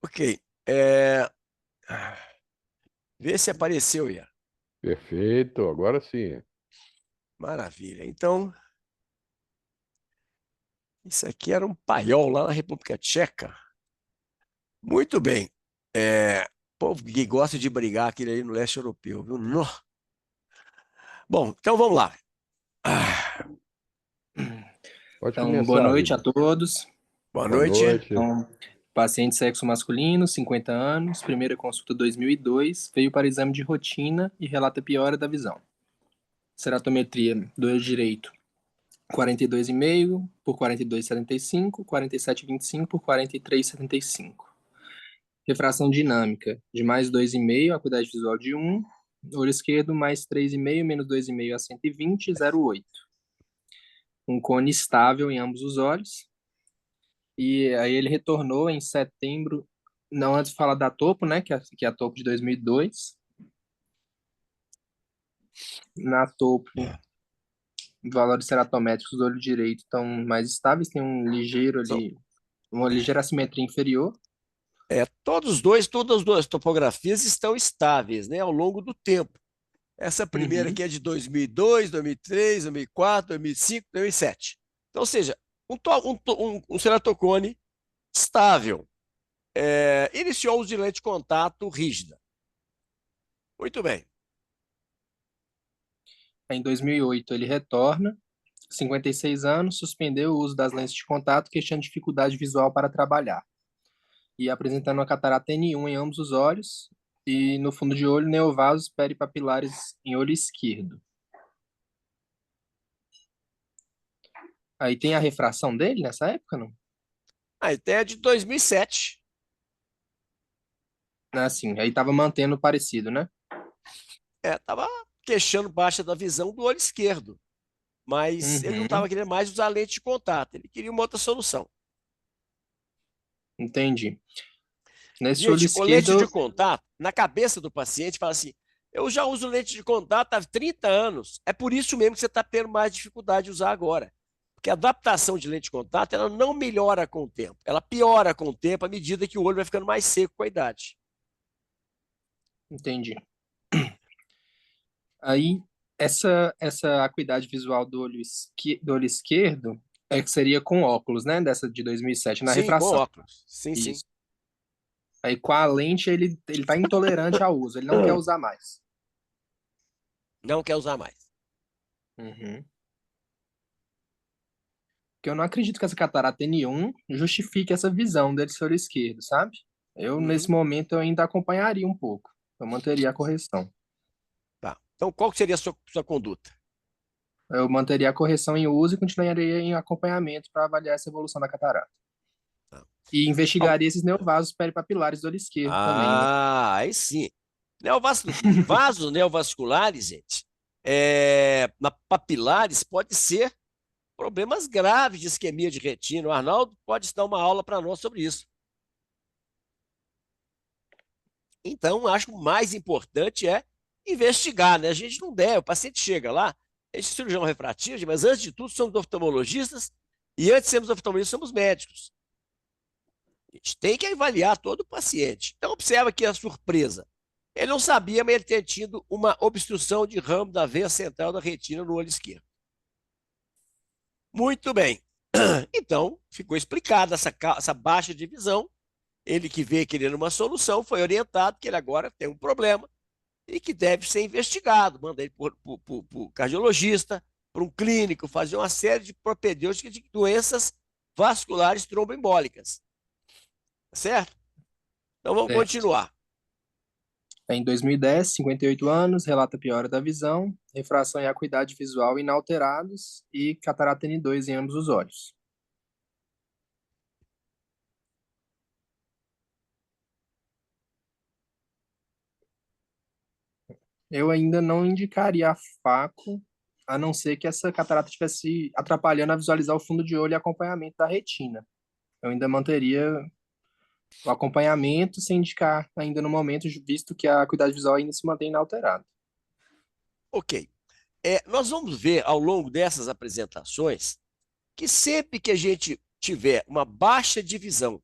Ok. Vê se apareceu, Ian. Perfeito, agora sim. Maravilha. Então, isso aqui era um paiol lá na República Tcheca. Muito bem. Povo que gosta de brigar aquele aí no leste europeu, viu? Bom, então vamos lá. Ah, Pode Então, boa começar, noite a Vitor. todos. boa Boa noite. noite. Então, paciente sexo masculino, 50 anos, primeira consulta 2002, veio para exame de rotina e relata piora da visão. Ceratometria do olho direito, 42,5 por 42,75, 47,25 por 43,75. Refração dinâmica de mais 2,5, acuidade visual de 1, olho esquerdo mais 3,5 menos 2,5 a 120, 0,8. Um cone estável em ambos os olhos. E aí ele retornou em setembro, não antes de falar da topo, né, que é a topo de 2002. Na topo, valores ceratométricos do olho direito estão mais estáveis, tem um ligeiro São, ali, uma ligeira assimetria inferior. todas as duas topografias estão estáveis, né, ao longo do tempo. Essa primeira Uhum, aqui é de 2002, 2003, 2004, 2005, 2007. Então, ou seja, um ceratocone estável. Iniciou o uso de lente de contato rígida. Muito bem. Em 2008 ele retorna, 56 anos, suspendeu o uso das lentes de contato, questionando dificuldade visual para trabalhar. E apresentando uma catarata N1 em ambos os olhos, e no fundo de olho, neovasos peripapilares em olho esquerdo. Aí tem a refração dele nessa época, não? A ideia é de 2007. Assim, aí tava mantendo parecido, né? Estava queixando baixa da visão do olho esquerdo, mas ele não estava Uhum, querendo mais usar lente de contato, ele queria uma outra solução. entendi. Nesse olho Gente, com lente de esquerdo, contato, na cabeça do paciente, fala assim: eu já uso lente de contato há 30 anos, é por isso mesmo que você está tendo mais dificuldade de usar agora. Porque a adaptação de lente de contato, ela não melhora com o tempo, ela piora com o tempo à medida que o olho vai ficando mais seco com a idade. entendi. Aí, essa acuidade visual do olho esquerdo é que seria com óculos, né? Dessa de 2007, na Sim, com refração. óculos. Sim, sim. Isso. Aí, com a lente, ele tá intolerante ao uso, ele não quer usar mais. Não quer usar mais. Uhum. Porque eu não acredito que essa catarata N1 justifique essa visão dele ser olho esquerdo, sabe? Eu, nesse Uhum. momento, eu ainda acompanharia um pouco. Eu manteria a correção. Tá. Então, qual que seria a sua conduta? Eu manteria a correção em uso e continuaria em acompanhamento para avaliar essa evolução da catarata. Tá. E Bom, investigaria esses neovasos peripapilares do olho esquerdo também, né? aí sim. Vasos neovasculares, gente, na papilares, pode ser problemas graves de isquemia de retina. O Arnaldo pode dar uma aula para nós sobre isso. Então, acho que o mais importante é investigar, né? A gente não deve, o paciente chega lá, a gente é cirurgião refrativo, mas antes de tudo somos oftalmologistas e antes de sermos oftalmologistas somos médicos. A gente tem que avaliar todo o paciente. Então, observa aqui a surpresa. Ele não sabia, mas ele tinha tido uma obstrução de ramo da veia central da retina no olho esquerdo. Muito bem. Então, ficou explicada essa baixa de visão. Ele que veio querendo uma solução foi orientado que ele agora tem um problema e que deve ser investigado. Manda ele para o cardiologista, para um clínico, fazer uma série de propedêuticas de doenças vasculares tromboembólicas. Certo? Então vamos Certo. continuar. Em 2010, 58 anos, relata piora da visão, refração e acuidade visual inalterados e catarata N2 em ambos os olhos. Eu ainda não indicaria a FACO, a não ser que essa catarata estivesse atrapalhando a visualizar o fundo de olho e acompanhamento da retina. Eu ainda manteria o acompanhamento sem indicar ainda no momento, visto que a acuidade visual ainda se mantém inalterada. Ok. Nós vamos ver ao longo dessas apresentações que sempre que a gente tiver uma baixa de visão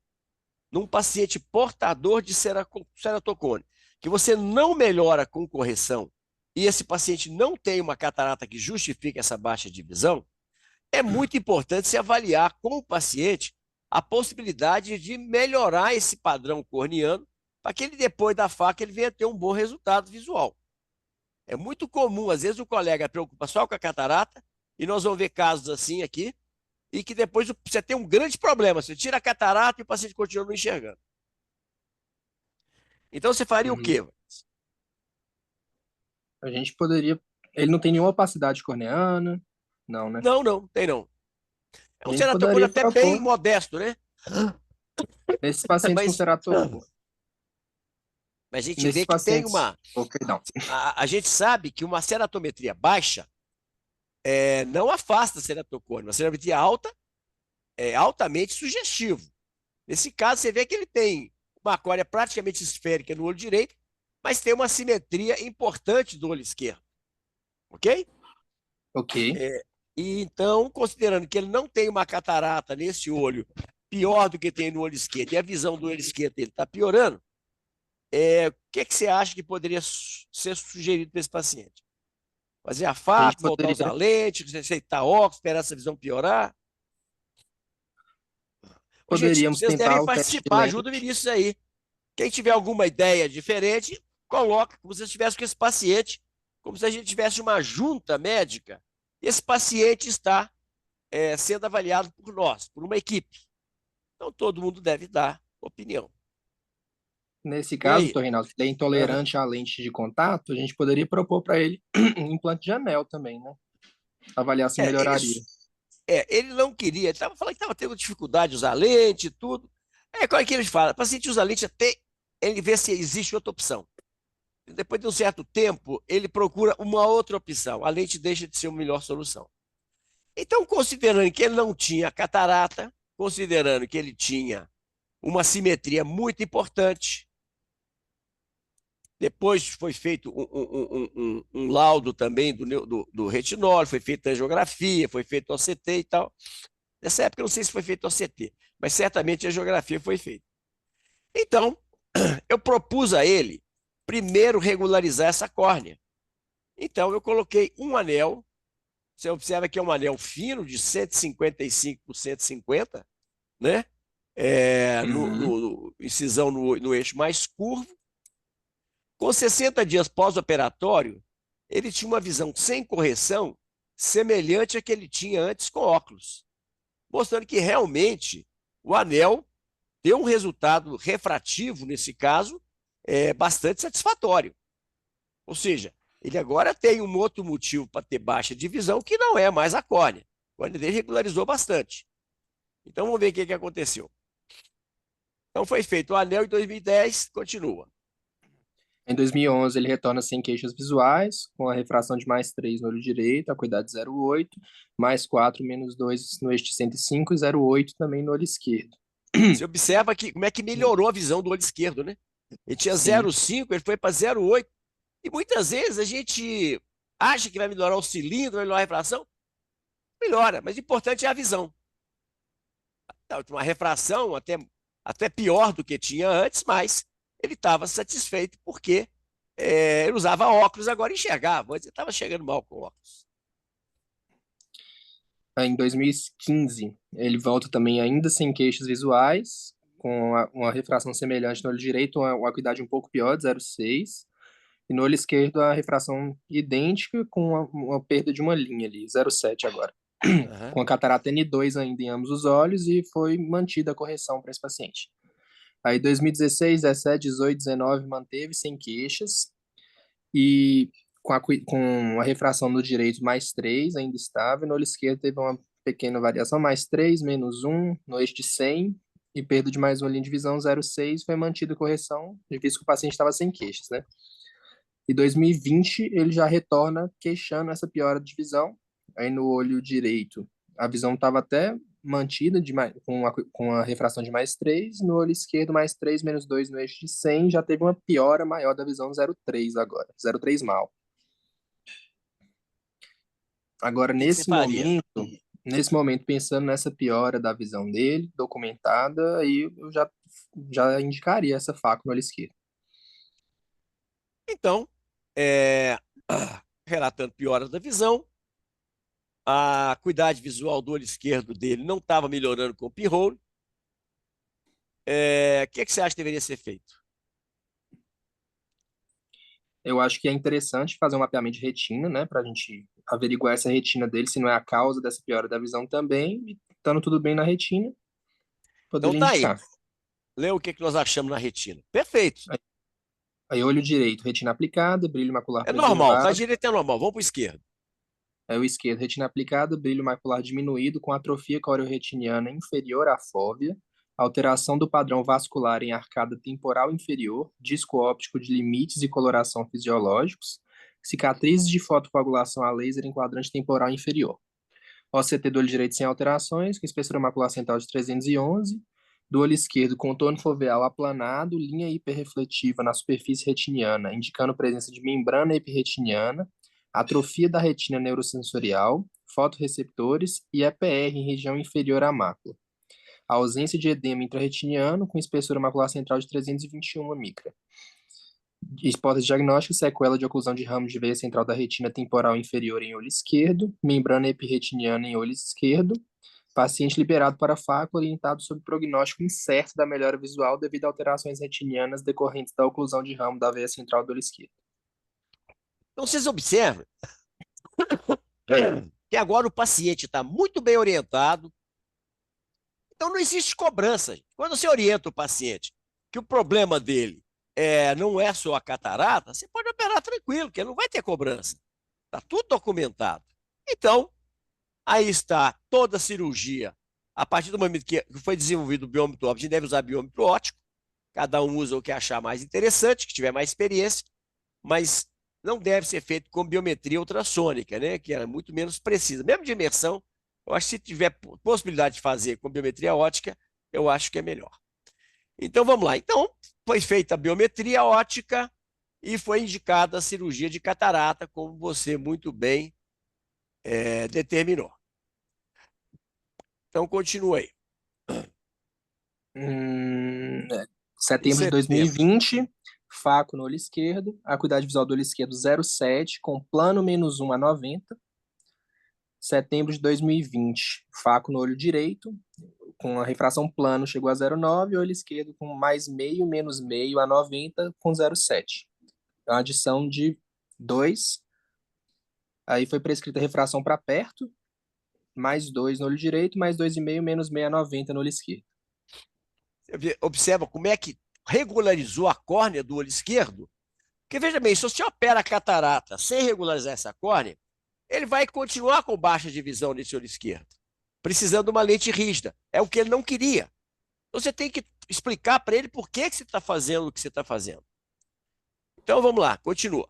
num paciente portador de ceratocone, que você não melhora com correção, e esse paciente não tem uma catarata que justifique essa baixa de visão, é muito importante se avaliar com o paciente a possibilidade de melhorar esse padrão corneano para que ele, depois da faca, ele venha ter um bom resultado visual. É muito comum, às vezes, o colega preocupa só com a catarata, e nós vamos ver casos assim aqui, e que depois você tem um grande problema. Você tira a catarata e o paciente continua não enxergando. Então, você faria o quê? A gente poderia. Ele não tem nenhuma opacidade corneana, não, né? Não, tem não. É A um gente ceratocone poderia até bem propor modesto, né? nesses pacientes com Mas, ceratocone. mas a gente Nesses vê que tem pacientes. uma. Oh, perdão. A gente sabe que uma ceratometria baixa não afasta a ceratocone. Uma ceratometria alta é altamente sugestivo. Nesse caso, você vê que ele tem uma córnea praticamente esférica no olho direito, mas tem uma simetria importante do olho esquerdo. Ok? Ok. E então, considerando que ele não tem uma catarata nesse olho pior do que tem no olho esquerdo, e a visão do olho esquerdo dele está piorando, o que você acha que poderia ser sugerido para esse paciente? Fazer a A gente FAP, voltar a usar poderia, lente, receitar óculos, esperar essa visão piorar? Ô, gente, poderíamos vocês devem tentar o teste de participar, ajuda o lente. Vinícius aí. Quem tiver alguma ideia diferente, coloca como se estivesse com esse paciente, como se a gente tivesse uma junta médica. Esse paciente está sendo avaliado por nós, por uma equipe. Então, todo mundo deve dar opinião. Nesse E caso, aí? Torrinaldo, se ele é Aham. intolerante à lente de contato, a gente poderia propor para ele um implante de anel também, né? Avaliar se É, ele, melhoraria. ele não queria, ele estava falando que estava tendo dificuldade de usar lente e tudo. Qual é que ele fala? O paciente usa lente até ele ver se existe outra opção. Depois de um certo tempo, ele procura uma outra opção. A lente deixa de ser a melhor solução. Então, considerando que ele não tinha catarata, considerando que ele tinha uma simetria muito importante, depois foi feito um laudo também do retinol, foi feita angiografia, foi feito OCT e tal. Nessa época, eu não sei se foi feito OCT, mas certamente a angiografia foi feita. Então, eu propus a ele, primeiro, regularizar essa córnea. Então, eu coloquei um anel. Você observa que é um anel fino, de 155 por 150, né? Uhum. Incisão no eixo mais curvo. Com 60 dias pós-operatório, ele tinha uma visão sem correção semelhante à que ele tinha antes com óculos, mostrando que realmente o anel deu um resultado refrativo, nesse caso, bastante satisfatório. Ou seja, ele agora tem um outro motivo para ter baixa de visão, que não é mais a córnea. A córnea dele regularizou bastante. Então, vamos ver o que aconteceu. Então, foi feito o anel em 2010, continua. Em 2011, ele retorna sem queixas visuais, com a refração de mais 3 no olho direito, acuidade 0,8, mais 4, menos 2 no eixo de 105 e 0,8 também no olho esquerdo. Você observa que, como é que melhorou a visão do olho esquerdo, né? Ele tinha Sim, 0,5, ele foi para 0,8. E muitas vezes a gente acha que vai melhorar o cilindro, vai melhorar a refração. Melhora, mas o importante é a visão. Uma refração até pior do que tinha antes, mas ele estava satisfeito porque ele usava óculos, agora enxergava. Antes ele estava chegando mal com óculos. em 2015, ele volta também ainda sem queixas visuais, com uma refração semelhante no olho direito, uma acuidade um pouco pior, de 0,6, e no olho esquerdo a refração idêntica, com uma perda de uma linha ali, 0,7 agora. Uhum. Com a catarata N2 ainda em ambos os olhos e foi mantida a correção para esse paciente. Aí 2016, 17, 18, 19 manteve sem queixas e com a refração no direito mais 3 ainda estável, no olho esquerdo teve uma pequena variação, mais 3, menos 1, no eixo de 100 e perda de mais uma linha de visão, 0,6, foi mantida a correção, visto que o paciente estava sem queixas, né? E 2020 ele já retorna queixando essa piora de visão, aí no olho direito a visão estava até mantida com a refração de mais 3, no olho esquerdo mais 3, menos 2 no eixo de 100, já teve uma piora maior da visão 0,3 agora, 0,3 mal. Agora, O que você nesse faria? momento, Nesse momento, pensando nessa piora da visão dele, documentada, aí eu já indicaria essa faca no olho esquerdo. Então, é, relatando piora da visão, a acuidade visual do olho esquerdo dele não estava melhorando com o pinhole. O que você acha que deveria ser feito? Eu acho que é interessante fazer um mapeamento de retina, né, para a gente averiguar essa retina dele, se não é a causa dessa piora da visão também, e estando tudo bem na retina, Então poderia tá aí. indicar. Lê o que nós achamos na retina. Perfeito. Aí, olho direito, retina aplicada, brilho macular É normal, tá? preservado. Direito é normal. Vamos para o esquerdo. Aí, o esquerdo, retina aplicada, brilho macular diminuído com atrofia coreo-retiniana inferior à fóvea, alteração do padrão vascular em arcada temporal inferior, disco óptico de limites e coloração fisiológicos, cicatrizes de fotocoagulação a laser em quadrante temporal inferior. OCT do olho direito sem alterações, com espessura macular central de 311. Do olho esquerdo, contorno foveal aplanado, linha hiperrefletiva na superfície retiniana, indicando presença de membrana epirretiniana, atrofia da retina neurosensorial, fotorreceptores e EPR em região inferior à mácula. A ausência de edema intrarretiniano, com espessura macular central de 321 micra. Hipótese diagnóstica, sequela de oclusão de ramos de veia central da retina temporal inferior em olho esquerdo, membrana epirretiniana em olho esquerdo, paciente liberado para fácula orientado sob prognóstico incerto da melhora visual devido a alterações retinianas decorrentes da oclusão de ramo da veia central do olho esquerdo. Então vocês observam que agora o paciente está muito bem orientado. Então não existe cobrança. Quando você orienta o paciente que o problema dele não é só a catarata, você pode operar tranquilo, que ele não vai ter cobrança. Está tudo documentado. Então, aí está toda a cirurgia. A partir do momento que foi desenvolvido o biômetro óptico, a gente deve usar biômetro óptico. Cada um usa o que achar mais interessante, que tiver mais experiência, mas não deve ser feito com biometria ultrassônica, né? Que é muito menos precisa. Mesmo de imersão, eu acho que se tiver possibilidade de fazer com biometria ótica, eu acho que é melhor. Então vamos lá. Então, foi feita a biometria ótica e foi indicada a cirurgia de catarata, como você muito bem determinou. Então, continue aí. Em Setembro de setembro. 2020, FACO no olho esquerdo, acuidade visual do olho esquerdo 0,7, com plano -1 a 90. Setembro de 2020, FACO no olho direito, com a refração plano chegou a 0,9, olho esquerdo com mais meio, menos meio a 90, com 0,7. Uma adição de 2. Aí foi prescrita refração para perto, mais 2 no olho direito, mais 2,5, menos meio a 90 no olho esquerdo. Observa como é que regularizou a córnea do olho esquerdo. Porque veja bem, se você opera a catarata sem regularizar essa córnea, ele vai continuar com baixa divisão nesse olho esquerdo, precisando de uma lente rígida. É o que ele não queria. Então você tem que explicar para ele por que você está fazendo o que você está fazendo. Então vamos lá, continua.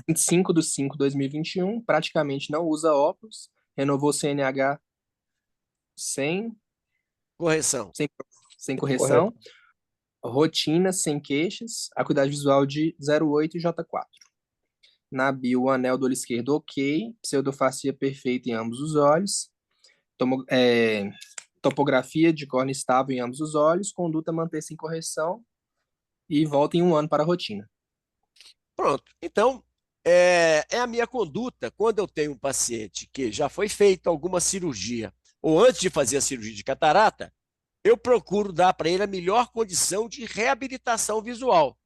25 de 5 de 2021, praticamente não usa óculos, renovou CNH sem, Correção. sem, sem correção, Correto. rotina sem queixas, acuidade visual de 0,8 e J4. Na bio, o anel do olho esquerdo ok, pseudofacia perfeita em ambos os olhos, topografia de córnea estável em ambos os olhos, conduta manter-se em correção e volta em 1 ano para a rotina. Pronto. Então, é a minha conduta quando eu tenho um paciente que já foi feita alguma cirurgia, ou antes de fazer a cirurgia de catarata, eu procuro dar para ele a melhor condição de reabilitação visual.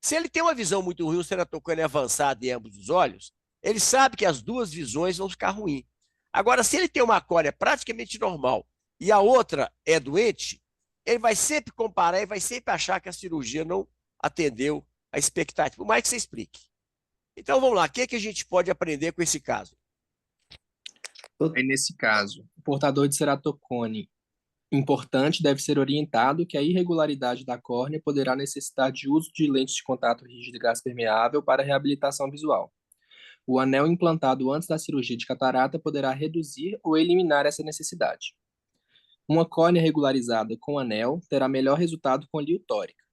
Se ele tem uma visão muito ruim, o ceratocone é avançado em ambos os olhos, ele sabe que as duas visões vão ficar ruins. Agora, se ele tem uma córnea praticamente normal e a outra é doente, ele vai sempre comparar e vai sempre achar que a cirurgia não atendeu a expectativa, por mais que você explique. Então, vamos lá, o que a gente pode aprender com esse caso? Aí, nesse caso, o portador de ceratocone importante deve ser orientado que a irregularidade da córnea poderá necessitar de uso de lentes de contato rígido e gás permeável para reabilitação visual. O anel implantado antes da cirurgia de catarata poderá reduzir ou eliminar essa necessidade. Uma córnea regularizada com anel terá melhor resultado com liu tórica.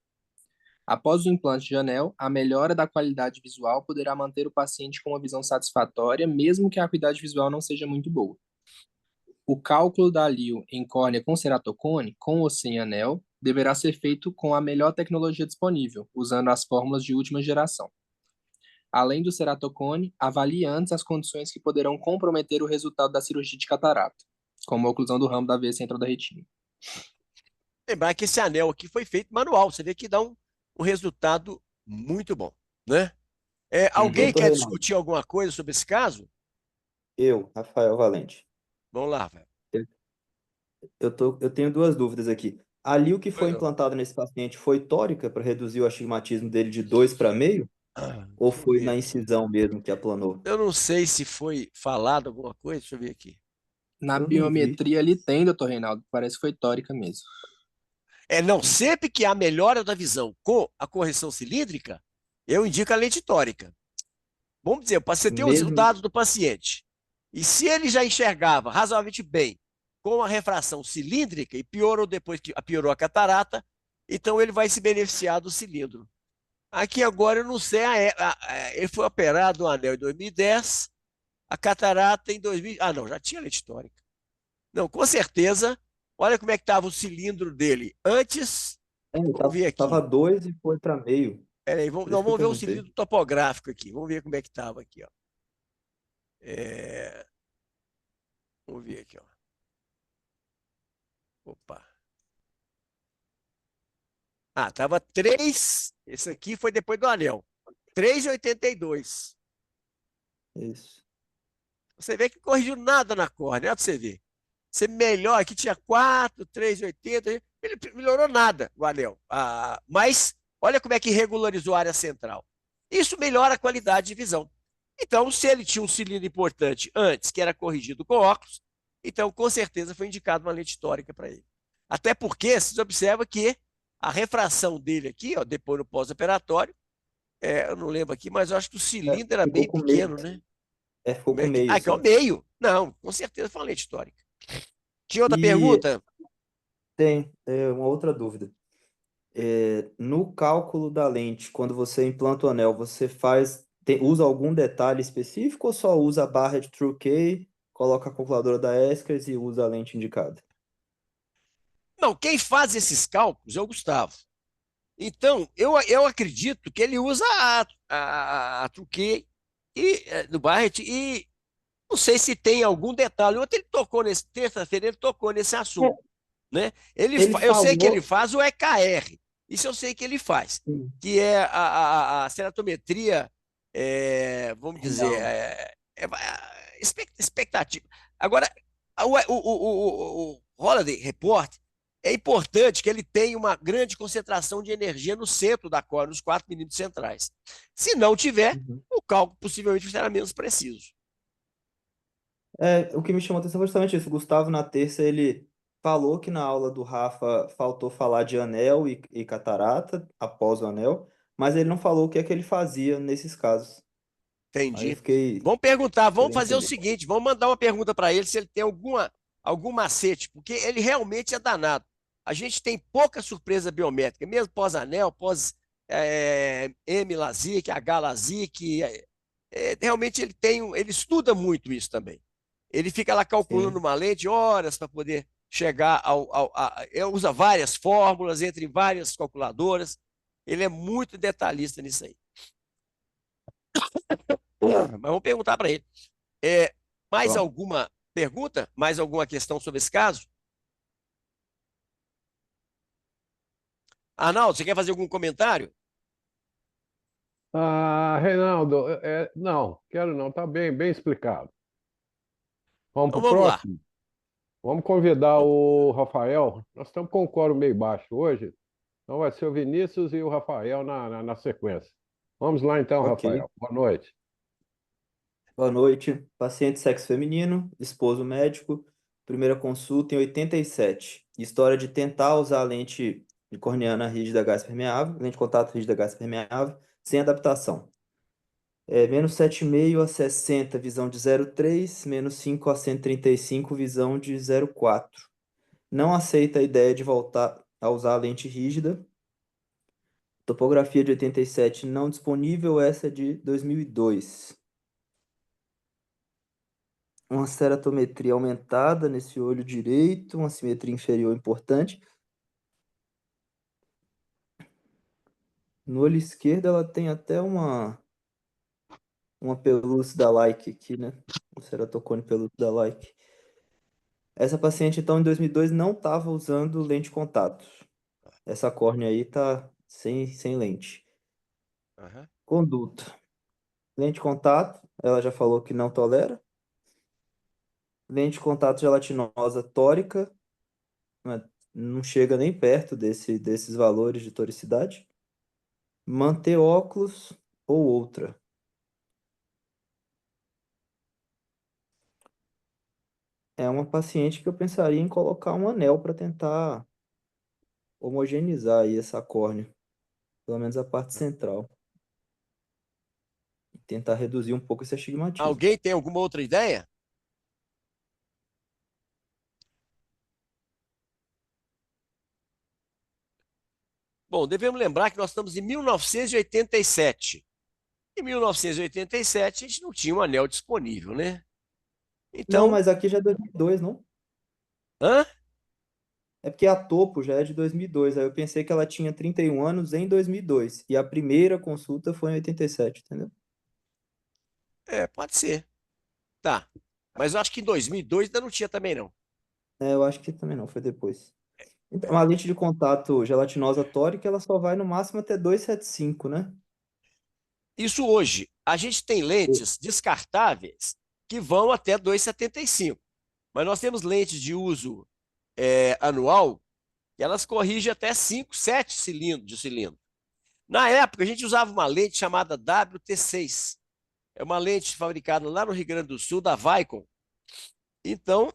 Após o implante de anel, a melhora da qualidade visual poderá manter o paciente com uma visão satisfatória, mesmo que a acuidade visual não seja muito boa. O cálculo da LIO em córnea com ceratocone, com ou sem anel, deverá ser feito com a melhor tecnologia disponível, usando as fórmulas de última geração. Além do ceratocone, avalie antes as condições que poderão comprometer o resultado da cirurgia de catarata, como a oclusão do ramo da veia central da retina. Lembrar que esse anel aqui foi feito manual, você vê que dá um resultado muito bom, né? Alguém Doutor quer Reinaldo, discutir alguma coisa sobre esse caso? Rafael Valente. Vamos lá, velho. Eu tenho duas dúvidas aqui. Ali o que Pois foi não. implantado nesse paciente foi tórica para reduzir o astigmatismo dele de 2 para meio? Ou Deixa eu foi ver na aqui. incisão mesmo que aplanou? Eu não sei se foi falado alguma coisa, deixa eu ver aqui. Na Eu não vi. biometria ali tem, doutor Reinaldo, parece que foi tórica mesmo. Não, sempre que há melhora da visão com a correção cilíndrica, eu indico a lente tórica. Vamos dizer, você tem os Mesmo. dados do paciente. E se ele já enxergava razoavelmente bem com a refração cilíndrica e piorou depois que piorou a catarata, então ele vai se beneficiar do cilindro. Aqui agora eu não sei, ele foi operado no anel em 2010, a catarata em 2000. Ah, não, já tinha lente tórica. Não, com certeza. Olha como é que estava o cilindro dele antes. Vamos ver Tava aqui. 2 e foi para meio. Peraí, Por isso não, que eu vamos ver o perguntei. cilindro topográfico aqui. Vamos ver como é que estava aqui, ó. É, vamos ver aqui, ó. Opa. Ah, tava 3. Esse aqui foi depois do anel. 3,82. Isso. Você vê que não corrigiu nada na córnea, olha pra você ver. Você melhor, aqui tinha 4, 3,80. Ele melhorou nada, o anel. Mas olha como é que regularizou a área central. Isso melhora a qualidade de visão. Então, se ele tinha um cilindro importante antes, que era corrigido com óculos, então com certeza foi indicado uma lente tórica para ele. Até porque você observa que a refração dele aqui, ó, depois no pós-operatório, eu não lembro aqui, mas eu acho que o cilindro era Ficou bem com meio. pequeno, né? Ficou Como com é que. meio Ah, que é o só. meio. Não, com certeza foi uma lente tórica. Tinha outra E pergunta? tem uma outra dúvida. No cálculo da lente, quando você implanta o anel, você usa algum detalhe específico ou só usa a barra de Truquet, coloca a calculadora da Escers e usa a lente indicada? Não, quem faz esses cálculos é o Gustavo. Então, eu acredito que ele usa a Truquet do Barrett e não sei se tem algum detalhe. Ontem ele tocou nesse, terça-feira ele tocou nesse assunto, né? Ele Eu sei que ele falou. faz o EKR, isso eu sei que ele faz, Sim. que é a ceratometria, vamos dizer, Renal. expectativa. Agora, o Holiday Report é importante que ele tenha uma grande concentração de energia no centro da córnea, nos 4 milímetros centrais. Se não tiver, Uhum. o cálculo possivelmente será menos preciso. O que me chamou a atenção foi justamente isso. O Gustavo, na terça, ele falou que na aula do Rafa faltou falar de anel e catarata após o anel, mas ele não falou o que é que ele fazia nesses casos. Aí eu Entendi. fiquei Vamos perguntar, vamos querendo fazer o entender. seguinte, vamos mandar uma pergunta para ele se ele tem algum macete, porque ele realmente é danado. A gente tem pouca surpresa biométrica, mesmo pós-anel, M-LASIK, H-LASIK, realmente ele estuda muito isso também. Ele fica lá calculando Sim. uma lente horas para poder chegar ele usa várias fórmulas entre várias calculadoras. Ele é muito detalhista nisso aí. Mas vamos perguntar para ele. É, mais Bom. alguma pergunta? Mais alguma questão sobre esse caso? Arnaldo, você quer fazer algum comentário? Reinaldo, não, quero não, tá bem, bem explicado. Vamos para Então o vamos lá. próximo? Vamos convidar o Rafael. Nós estamos com o quórum meio baixo hoje, então vai ser o Vinícius e o Rafael na sequência. Vamos lá então, Ok. Rafael. Boa noite. Boa noite. Paciente sexo feminino, esposo médico, primeira consulta em 87. História de tentar usar a lente de corneana rígida gás permeável, lente de contato rígida gás permeável, sem adaptação. Menos 7,5 a 60, visão de 0,3, menos 5 a 135, visão de 0,4. Não aceita a ideia de voltar a usar a lente rígida. Topografia de 87 não disponível, essa é de 2002. Uma ceratometria aumentada nesse olho direito, uma simetria inferior importante. No olho esquerdo ela tem até uma pelúcia da Like aqui, né? Um ceratocone pelúcia da Like. Essa paciente, então, em 2002 não estava usando lente de contato. Essa córnea aí tá sem lente. Aham. Conduta. Lente de contato, ela já falou que não tolera. Lente de contato gelatinosa tórica, né, não chega nem perto desses valores de toricidade. Manter óculos ou outra. É uma paciente que eu pensaria em colocar um anel para tentar homogeneizar aí essa córnea, pelo menos a parte central, e tentar reduzir um pouco esse astigmatismo. Alguém tem alguma outra ideia? Bom, devemos lembrar que nós estamos em 1987. Em 1987, a gente não tinha um anel disponível, né? Não, Então, mas aqui já é 2002, não? hã? É porque a topo já é de 2002. Aí eu pensei que ela tinha 31 anos em 2002. E a primeira consulta foi em 87, entendeu? É, pode ser. Tá. Mas eu acho que em 2002 ainda não tinha também, não. É, eu acho que também não, foi depois. Então, a É. lente de contato gelatinosa tórica, ela só vai no máximo até 2,75, né? Isso hoje. A gente tem lentes descartáveis que vão até 2,75. Mas nós temos lentes de uso anual que elas corrigem até 5, 7 cilindros de cilindro. Na época, a gente usava uma lente chamada WT6. É uma lente fabricada lá no Rio Grande do Sul, da Vicon. Então,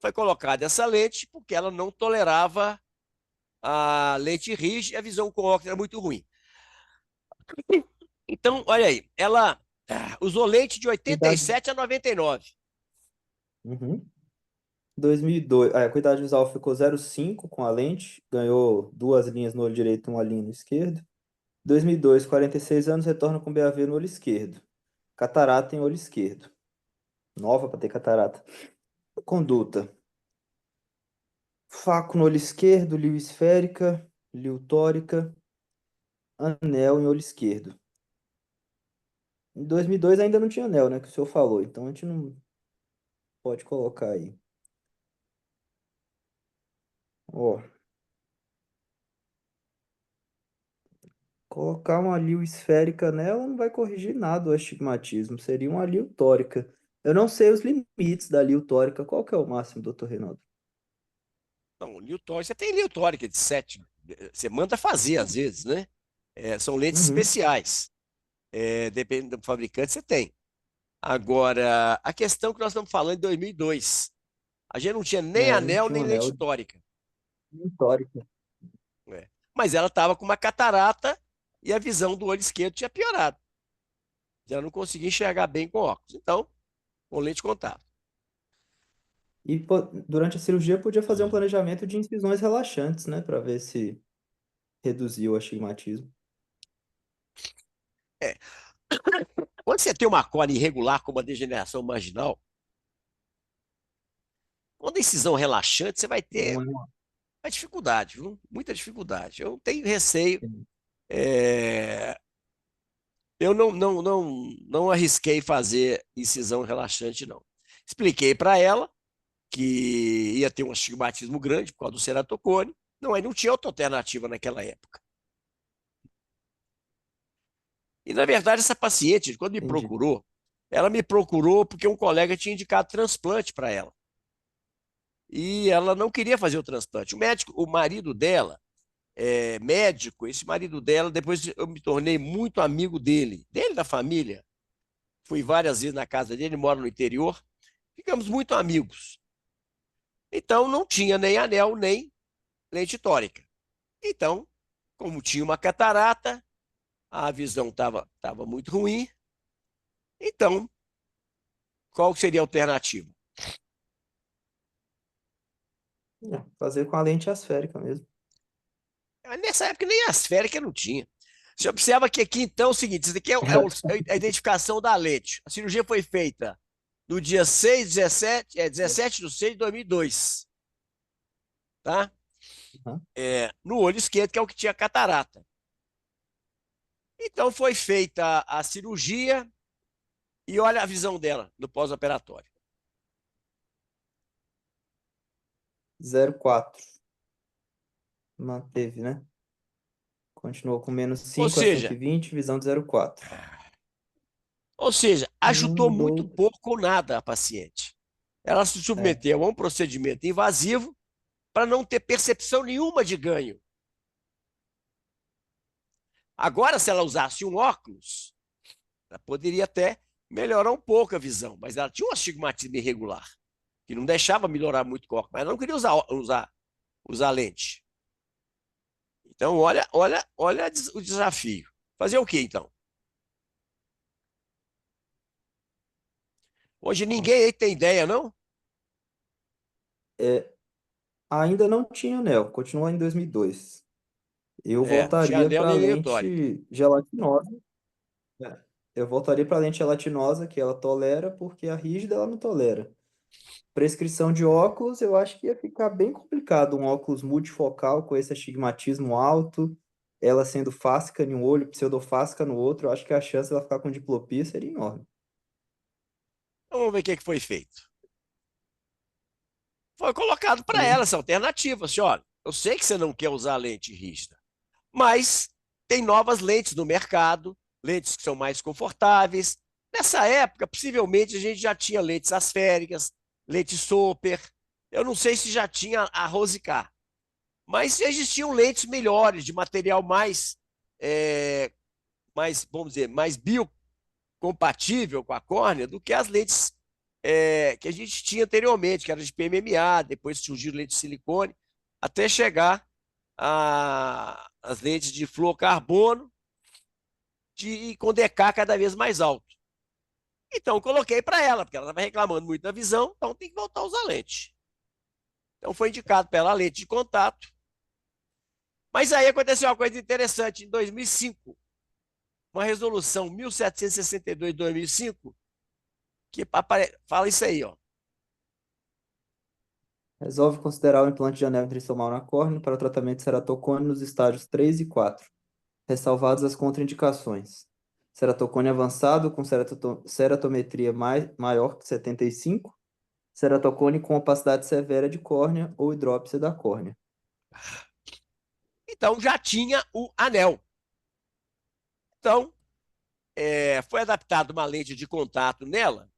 foi colocada essa lente porque ela não tolerava a lente rígida e a visão com óculos era muito ruim. Então, olha aí, ela usou lente de Cuidado. 87 a 99. Uhum. 2002, a cuidado visual ficou 0,5 com a lente, ganhou duas linhas no olho direito e uma linha no esquerdo. 2002, 46 anos, retorna com BAV no olho esquerdo. Catarata em olho esquerdo. Nova para ter catarata. Conduta. Faco no olho esquerdo, lio esférica, lio tórica, anel em olho esquerdo. Em 2002 ainda não tinha anel, né, que o senhor falou, então a gente não pode colocar aí. Ó, colocar uma lio esférica nela não vai corrigir nada o astigmatismo, seria uma lio tórica. Eu não sei os limites da lio tórica, qual que é o máximo, doutor Reinaldo? Não, você tem Liutórica de 7. Você manda fazer às vezes, né? São lentes Uhum. especiais. Depende do fabricante, você tem. Agora, a questão que nós estamos falando em 2002, a gente não tinha nem É, não anel tinha um nem lente anel tórica. lio tórica. Né? Mas ela estava com uma catarata e a visão do olho esquerdo tinha piorado. Já não conseguia enxergar bem com óculos. Então, com lente de contato. E durante a cirurgia podia fazer um planejamento de incisões relaxantes, né, para ver se reduzia o astigmatismo. É. Quando você tem uma córnea irregular, como a degeneração marginal, uma decisão relaxante, você vai ter Não é uma... uma dificuldade, viu? Muita dificuldade. Eu tenho receio. é, Eu não arrisquei fazer incisão relaxante, não. Expliquei para ela que ia ter um astigmatismo grande por causa do ceratocone. Não, aí não tinha outra alternativa naquela época. E, na verdade, essa paciente, quando me Entendi. procurou, ela me procurou porque um colega tinha indicado transplante para ela. E ela não queria fazer o transplante. O médico, o marido dela, é médico, esse marido dela, depois eu me tornei muito amigo dele da família. Fui várias vezes na casa dele, ele mora no interior. Ficamos muito amigos. Então, não tinha nem anel, nem lente tórica. Então, como tinha uma catarata, a visão estava muito ruim. Então, qual seria a alternativa? Fazer com a lente asférica mesmo. Nessa época nem asférica não tinha. Você observa que aqui, então, é o seguinte: isso aqui é a identificação da lente. A cirurgia foi feita no dia 6, 17, 17 de 6 de 2002, tá? Aham. No olho esquerdo, que é o que tinha catarata. Então, foi feita a cirurgia e olha a visão dela no pós-operatório. 0,4. Manteve, né? Continuou com menos Ou 5 a cento seja, e vinte, visão de 0,4. Ajudou muito Mudou. pouco ou nada a paciente. Ela se É. submeteu a um procedimento invasivo para não ter percepção nenhuma de ganho. Agora, se ela usasse um óculos, ela poderia até melhorar um pouco a visão, mas ela tinha um astigmatismo irregular, que não deixava melhorar muito o óculos, mas ela não queria usar lente. Então, olha o desafio. Fazer o quê, então? Hoje ninguém aí tem ideia, não? É, ainda não tinha anel, continua em 2002. Eu Não tinha voltaria anel para a nem meio tórico. lente gelatinosa. É. Eu voltaria para a lente gelatinosa, que ela tolera, porque a rígida ela não tolera. Prescrição de óculos, eu acho que ia ficar bem complicado um óculos multifocal com esse astigmatismo alto, ela sendo fáscica em um olho, pseudofáscica no outro, eu acho que a chance dela ficar com diplopia seria enorme. Então, vamos ver o que foi feito. Foi colocado para ela Sim. essa alternativa. Assim, olha, eu sei que você não quer usar lente rígida, mas tem novas lentes no mercado, lentes que são mais confortáveis. Nessa época, possivelmente, a gente já tinha lentes asféricas, lente Super. Eu não sei se já tinha a Rosicar, mas existiam lentes melhores, de material vamos dizer, mais biocompatível com a córnea do que as lentes que a gente tinha anteriormente, que era de PMMA, depois surgiram lentes de silicone, até chegar as lentes de fluorocarbono com DK cada vez mais alto. Então, coloquei para ela, porque ela estava reclamando muito da visão, então tem que voltar a usar lente. Então, foi indicado para ela a lente de contato. Mas aí aconteceu uma coisa interessante. Em 2005, uma resolução 1762 de 2005, que fala isso aí, ó. Resolve considerar o implante de anel intrisomal na córnea para o tratamento de ceratocone nos estágios 3 e 4, ressalvadas as contraindicações. Ceratocone avançado com ceratometria maior que 75, ceratocone com opacidade severa de córnea ou hidrópsia da córnea. Então, já tinha o anel. Então, foi adaptada uma lente de contato nela.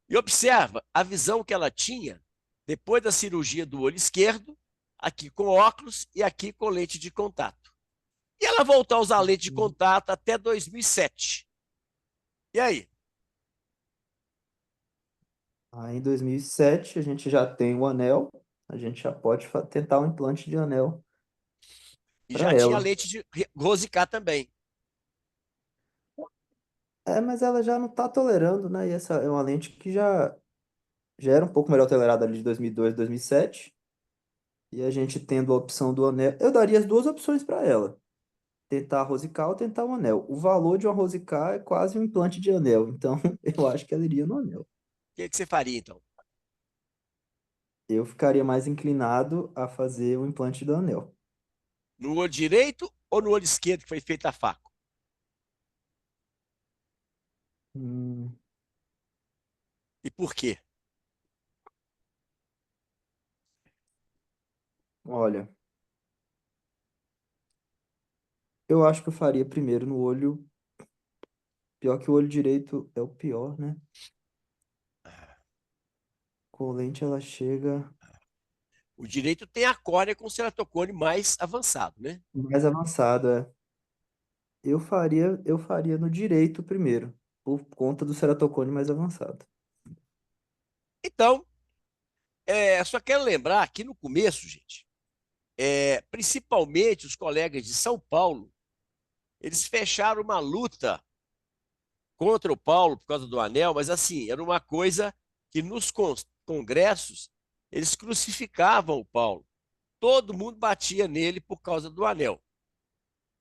E observa a visão que ela tinha depois da cirurgia do olho esquerdo, aqui com óculos e aqui com lente de contato. E ela voltou a usar lente de contato até 2007. E aí? Aí, em 2007, a gente já tem o anel, a gente já pode tentar um implante de anel E já para tinha ela. lente de Rosicar também. É, mas ela já não está tolerando, né? E essa é uma lente que já era um pouco melhor tolerada ali de 2002, 2007. E a gente tendo a opção do anel. Eu daria as duas opções para ela. Tentar a Rosicar ou tentar o anel. O valor de uma Rosicar é quase um implante de anel. Então, eu acho que ela iria no anel. O que você faria, então? Eu ficaria mais inclinado a fazer o implante do anel. No olho direito ou no olho esquerdo que foi feita a faco? Hum, E por quê? olha, eu acho que eu faria primeiro no olho. Pior que o olho direito é o pior, né? Com lente ela chega O direito tem a córnea com ceratocone mais avançado, né? mais avançada. Eu faria no direito primeiro, por conta do ceratocone mais avançado. Então, só quero lembrar que no começo, gente, principalmente os colegas de São Paulo, eles fecharam uma luta contra o Paulo por causa do anel, mas assim, era uma coisa que nos congressos eles crucificavam o Paulo. Todo mundo batia nele por causa do anel.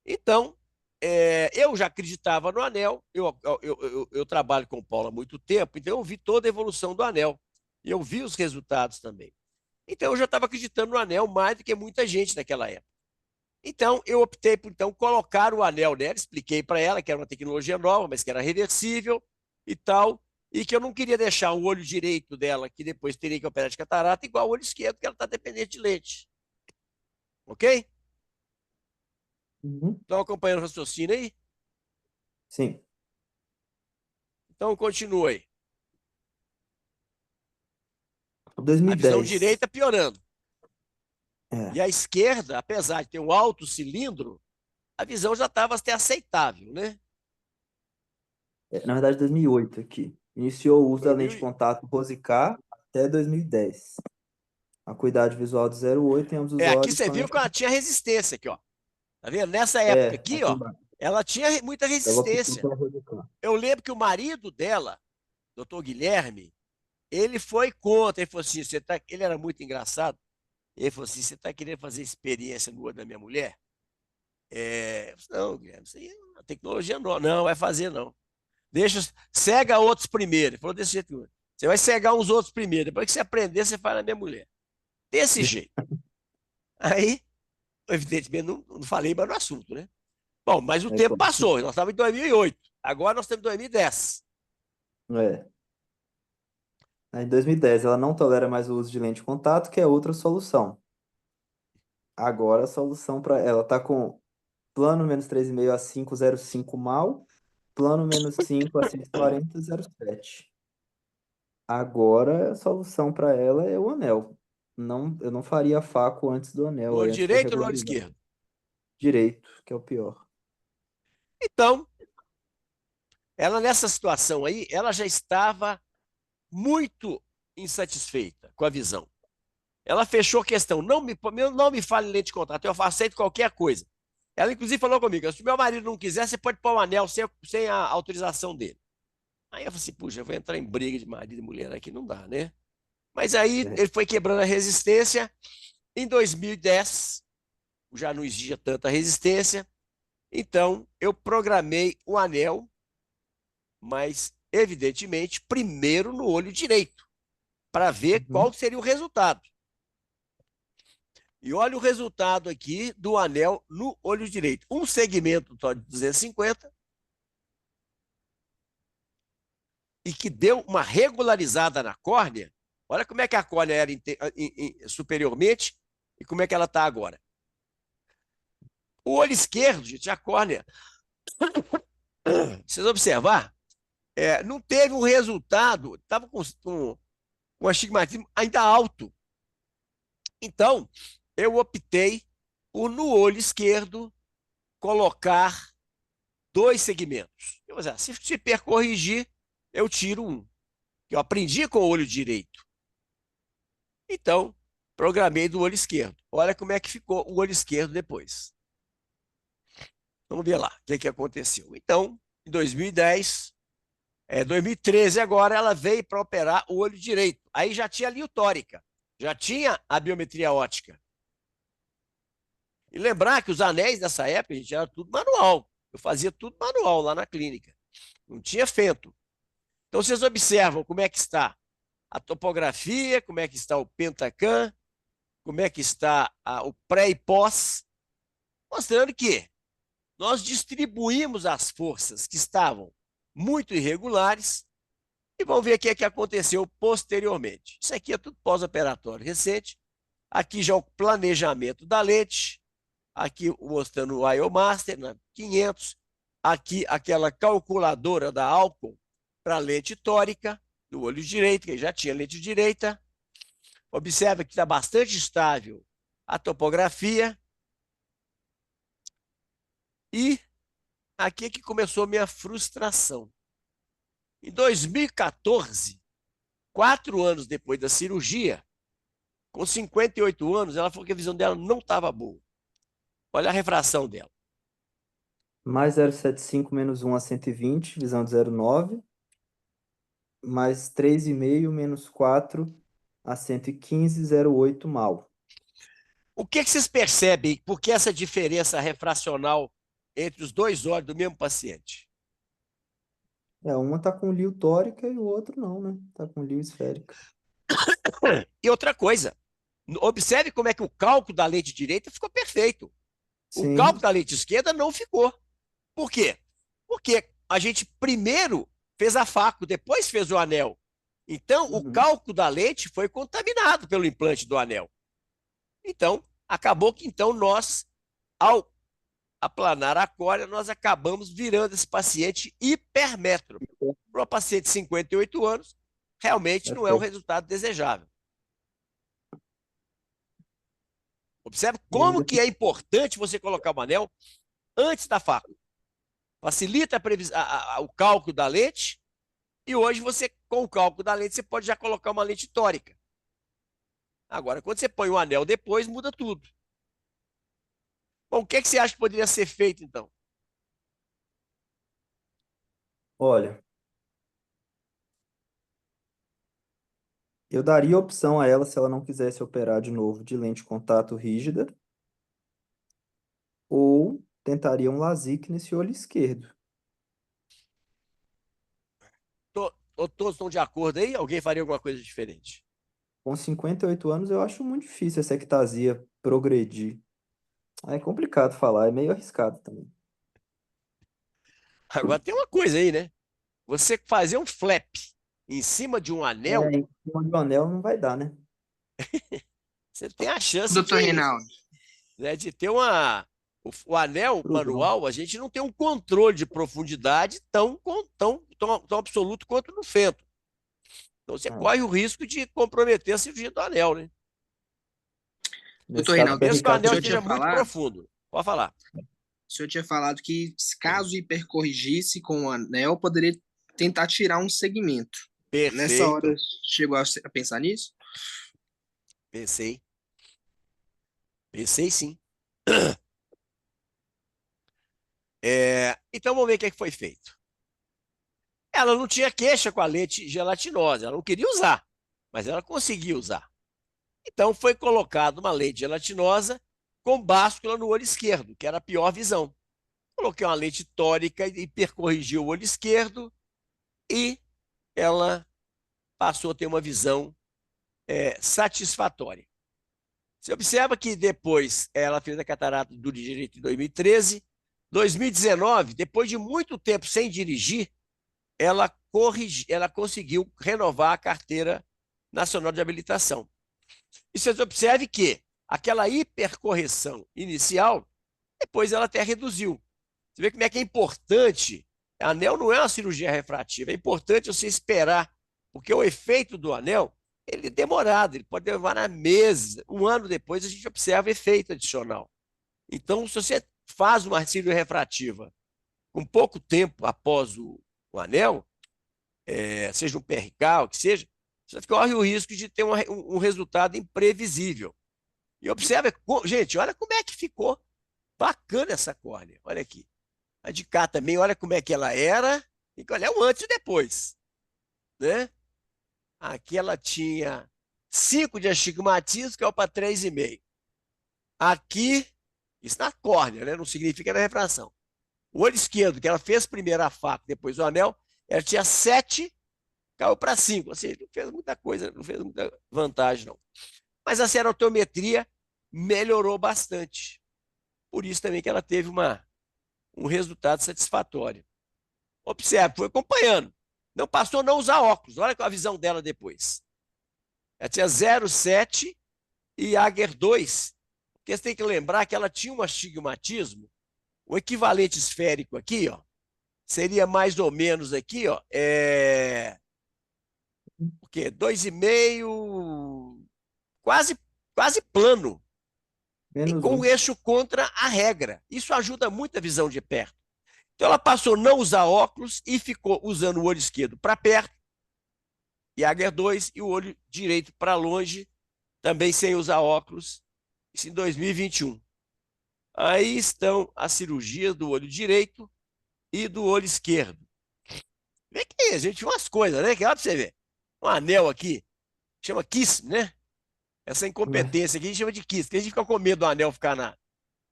Então, eu já acreditava no anel, eu trabalho com o Paulo há muito tempo, então eu vi toda a evolução do anel. E eu vi os resultados também. Então eu já estava acreditando no anel mais do que muita gente naquela época. Então eu optei por então colocar o anel nela, expliquei para ela que era uma tecnologia nova, mas que era reversível e tal, e que eu não queria deixar o olho direito dela, que depois teria que operar de catarata, igual o olho esquerdo, que ela está dependente de lente. Ok? Uhum. Estão acompanhando o raciocínio aí? Sim. Então continue. A visão 2010. direita piorando. É. E a esquerda, apesar de ter um alto cilindro, a visão já estava até aceitável, né? Na verdade, 2008 aqui. Iniciou o uso da lente de 2000, contato Rosicá até 2010. Acuidade visual de 0,8 em ambos os aqui olhos você com a viu lente. que ela tinha resistência aqui, ó. Tá vendo? Nessa época aqui, Aqui ó, embaixo. ela tinha muita Ela optou resistência. pela Rosicá. Eu lembro que o marido dela, doutor Guilherme, ele foi contra. Ele falou assim: ele era muito engraçado. Ele falou assim: você está querendo fazer experiência no olho da minha mulher? Eu falei, não, Guilherme, isso aí é uma tecnologia nova. Não, vai fazer não. Deixa, cega outros primeiro. Ele falou desse jeito. Você vai cegar uns outros primeiro. Depois que você aprender, você faz na minha mulher. Desse jeito. Aí, evidentemente, não falei mais no assunto, né? Bom, mas o Aí tempo foi. passou. Nós estávamos em 2008. Agora nós estamos em 2010. É. Aí, em 2010, ela não tolera mais o uso de lente de contato, que é outra solução. Agora a solução para ela tá com plano menos 3,5 a 5,05 mal, plano menos 5 a 6,40, 0,7. Agora a solução para ela é o anel. Não, eu não faria faco antes do No anel, aí, olho antes de direito ou no olho regularizar. esquerdo? Direito, que é o pior. Então, ela nessa situação aí, ela já estava muito insatisfeita com a visão. Ela fechou a questão, não me fale em lente de contato, eu aceito qualquer coisa. Ela, inclusive, falou comigo: se meu marido não quiser, você pode pôr um anel sem a autorização dele. Aí eu falei assim: puxa, eu vou entrar em briga de marido e mulher aqui, não dá, né? Mas aí É. ele foi quebrando a resistência. Em 2010, já não existia tanta resistência, então eu programei o anel, mas, evidentemente, primeiro no olho direito, para ver Uhum. qual seria o resultado. E olha o resultado aqui do anel no olho direito. Um segmento só de 250 e que deu uma regularizada na córnea. Olha como é que a córnea era superiormente e como é que ela está agora. O olho esquerdo, gente, a córnea, vocês observar, não teve um resultado, estava com um astigmatismo ainda alto. Então, eu optei por, no olho esquerdo, colocar dois segmentos. Se percorrigir, eu tiro um. Eu aprendi com o olho direito. Então, programei do olho esquerdo. Olha como é que ficou o olho esquerdo depois. Vamos ver lá o que aconteceu. Então, em 2010, 2013 agora, ela veio para operar o olho direito. Aí já tinha a liutórica, já tinha a biometria ótica. E lembrar que os anéis dessa época, a gente era tudo manual. Eu fazia tudo manual lá na clínica. Não tinha fento. Então, vocês observam como é que está a topografia, como é que está o Pentacam, como é que está o pré e pós, mostrando que nós distribuímos as forças que estavam muito irregulares e vamos ver o que aconteceu posteriormente. Isso aqui é tudo pós-operatório recente. Aqui já o planejamento da lente, aqui mostrando o IOMaster, né, 500, aqui aquela calculadora da Alcon para lente tórica, do olho direito, que já tinha lente direita. Observa que está bastante estável a topografia. E aqui é que começou a minha frustração. Em 2014, 4 anos depois da cirurgia, com 58 anos, ela falou que a visão dela não estava boa. Olha a refração dela. Mais 0,75 menos 1 a 120, visão de 0,9. Mais 3,5 menos 4 a 115, 0,8 mal. O que vocês percebem? Por que essa diferença refracional entre os dois olhos do mesmo paciente? Uma tá com lio tórica e o outro não, né? Tá com lio esférica. E outra coisa, observe como é que o cálculo da lente direita ficou perfeito. O cálculo Sim. da lente esquerda não ficou. Por quê? Porque a gente primeiro fez a faco, depois fez o anel. Então, o Uhum. cálculo da lente foi contaminado pelo implante do anel. Então, acabou que então nós, ao aplanar a córnea, nós acabamos virando esse paciente hipermétrope. Para uma paciente de 58 anos, realmente não é um Perfeito. resultado desejável. Observe E como ainda que é importante você colocar o anel antes da faco. Facilita o cálculo da lente e hoje você, com o cálculo da lente, você pode já colocar uma lente tórica. Agora, quando você põe o anel depois, muda tudo. Bom, o que você acha que poderia ser feito, então? olha, eu daria opção a ela se ela não quisesse operar de novo de lente de contato rígida ou tentaria um LASIK nesse olho esquerdo. Todos estão de acordo aí? Alguém faria alguma coisa diferente? Com 58 anos, eu acho muito difícil essa ectasia progredir. É complicado falar, é meio arriscado também. Agora tem uma coisa aí, né? Você fazer um flap em cima de um anel, Em cima do anel não vai dar, né? você tem a chance Doutor Reinaldo, de ter uma. O anel Pro João. manual, a gente não tem um controle de profundidade tão absoluto quanto no fento. Então você Ah, corre o risco de comprometer a cirurgia do anel, né? nesse doutor caso, o Reinaldo, Mesmo que o PRK anel o senhor seria tinha esteja muito falado, profundo. Pode falar. o senhor tinha falado que caso hipercorrigisse com o anel, poderia tentar tirar um segmento. Nessa hora, Perfeito. chegou a pensar nisso? Pensei. Pensei sim. Então vamos ver o que é que foi feito. Ela não tinha queixa com a lente gelatinosa, ela não queria usar, mas ela conseguia usar. Então foi colocada uma lente gelatinosa com báscula no olho esquerdo, que era a pior visão. Coloquei uma lente tórica e hipercorrigiu o olho esquerdo e ela passou a ter uma visão satisfatória. Você observa que depois ela fez a catarata do direito em 2013, 2019, depois de muito tempo sem dirigir, ela conseguiu renovar a carteira nacional de habilitação. E vocês observem que aquela hipercorreção inicial, depois ela até reduziu. Você vê como é que é importante. Anel não é uma cirurgia refrativa, é importante você esperar, porque o efeito do anel ele é demorado, ele pode levar meses. Um ano depois a gente observa efeito adicional. Então, se você faz uma cirurgia refrativa com pouco tempo após o anel, seja um PRK, o que seja, você corre o risco de ter um resultado imprevisível. E observe, gente, olha como é que ficou bacana essa córnea. Olha aqui. A de cá também, olha como é que ela era, e olha o antes e depois. Né? Aqui ela tinha 5 de astigmatismo, que é o para 3,5. Aqui, isso na córnea, né? Não significa na refração. O olho esquerdo, que ela fez primeiro a faca, depois o anel, ela tinha 7, caiu para 5. Ou seja, não fez muita coisa, não fez muita vantagem, não. Mas a cerotometria melhorou bastante. Por isso também que ela teve um resultado satisfatório. Observe, foi acompanhando. Não passou a não usar óculos. Olha a visão dela depois. Ela tinha 0,7 e Ager 2. Porque você tem que lembrar que ela tinha um astigmatismo. O equivalente esférico aqui, ó, seria mais ou menos aqui, ó, o quê? 2,5, quase plano. E menos com o um. eixo contra a regra. Isso ajuda muito a visão de perto. Então ela passou a não usar óculos e ficou usando o olho esquerdo para perto, e Ager 2, e o olho direito para longe, também sem usar óculos, isso em 2021. Aí estão as cirurgias do olho direito e do olho esquerdo. Vê que a gente viu umas coisas, né? Que olha para você ver. Um anel aqui, chama kiss, né? Essa Né? incompetência aqui a gente chama de kiss, porque a gente fica com medo do anel ficar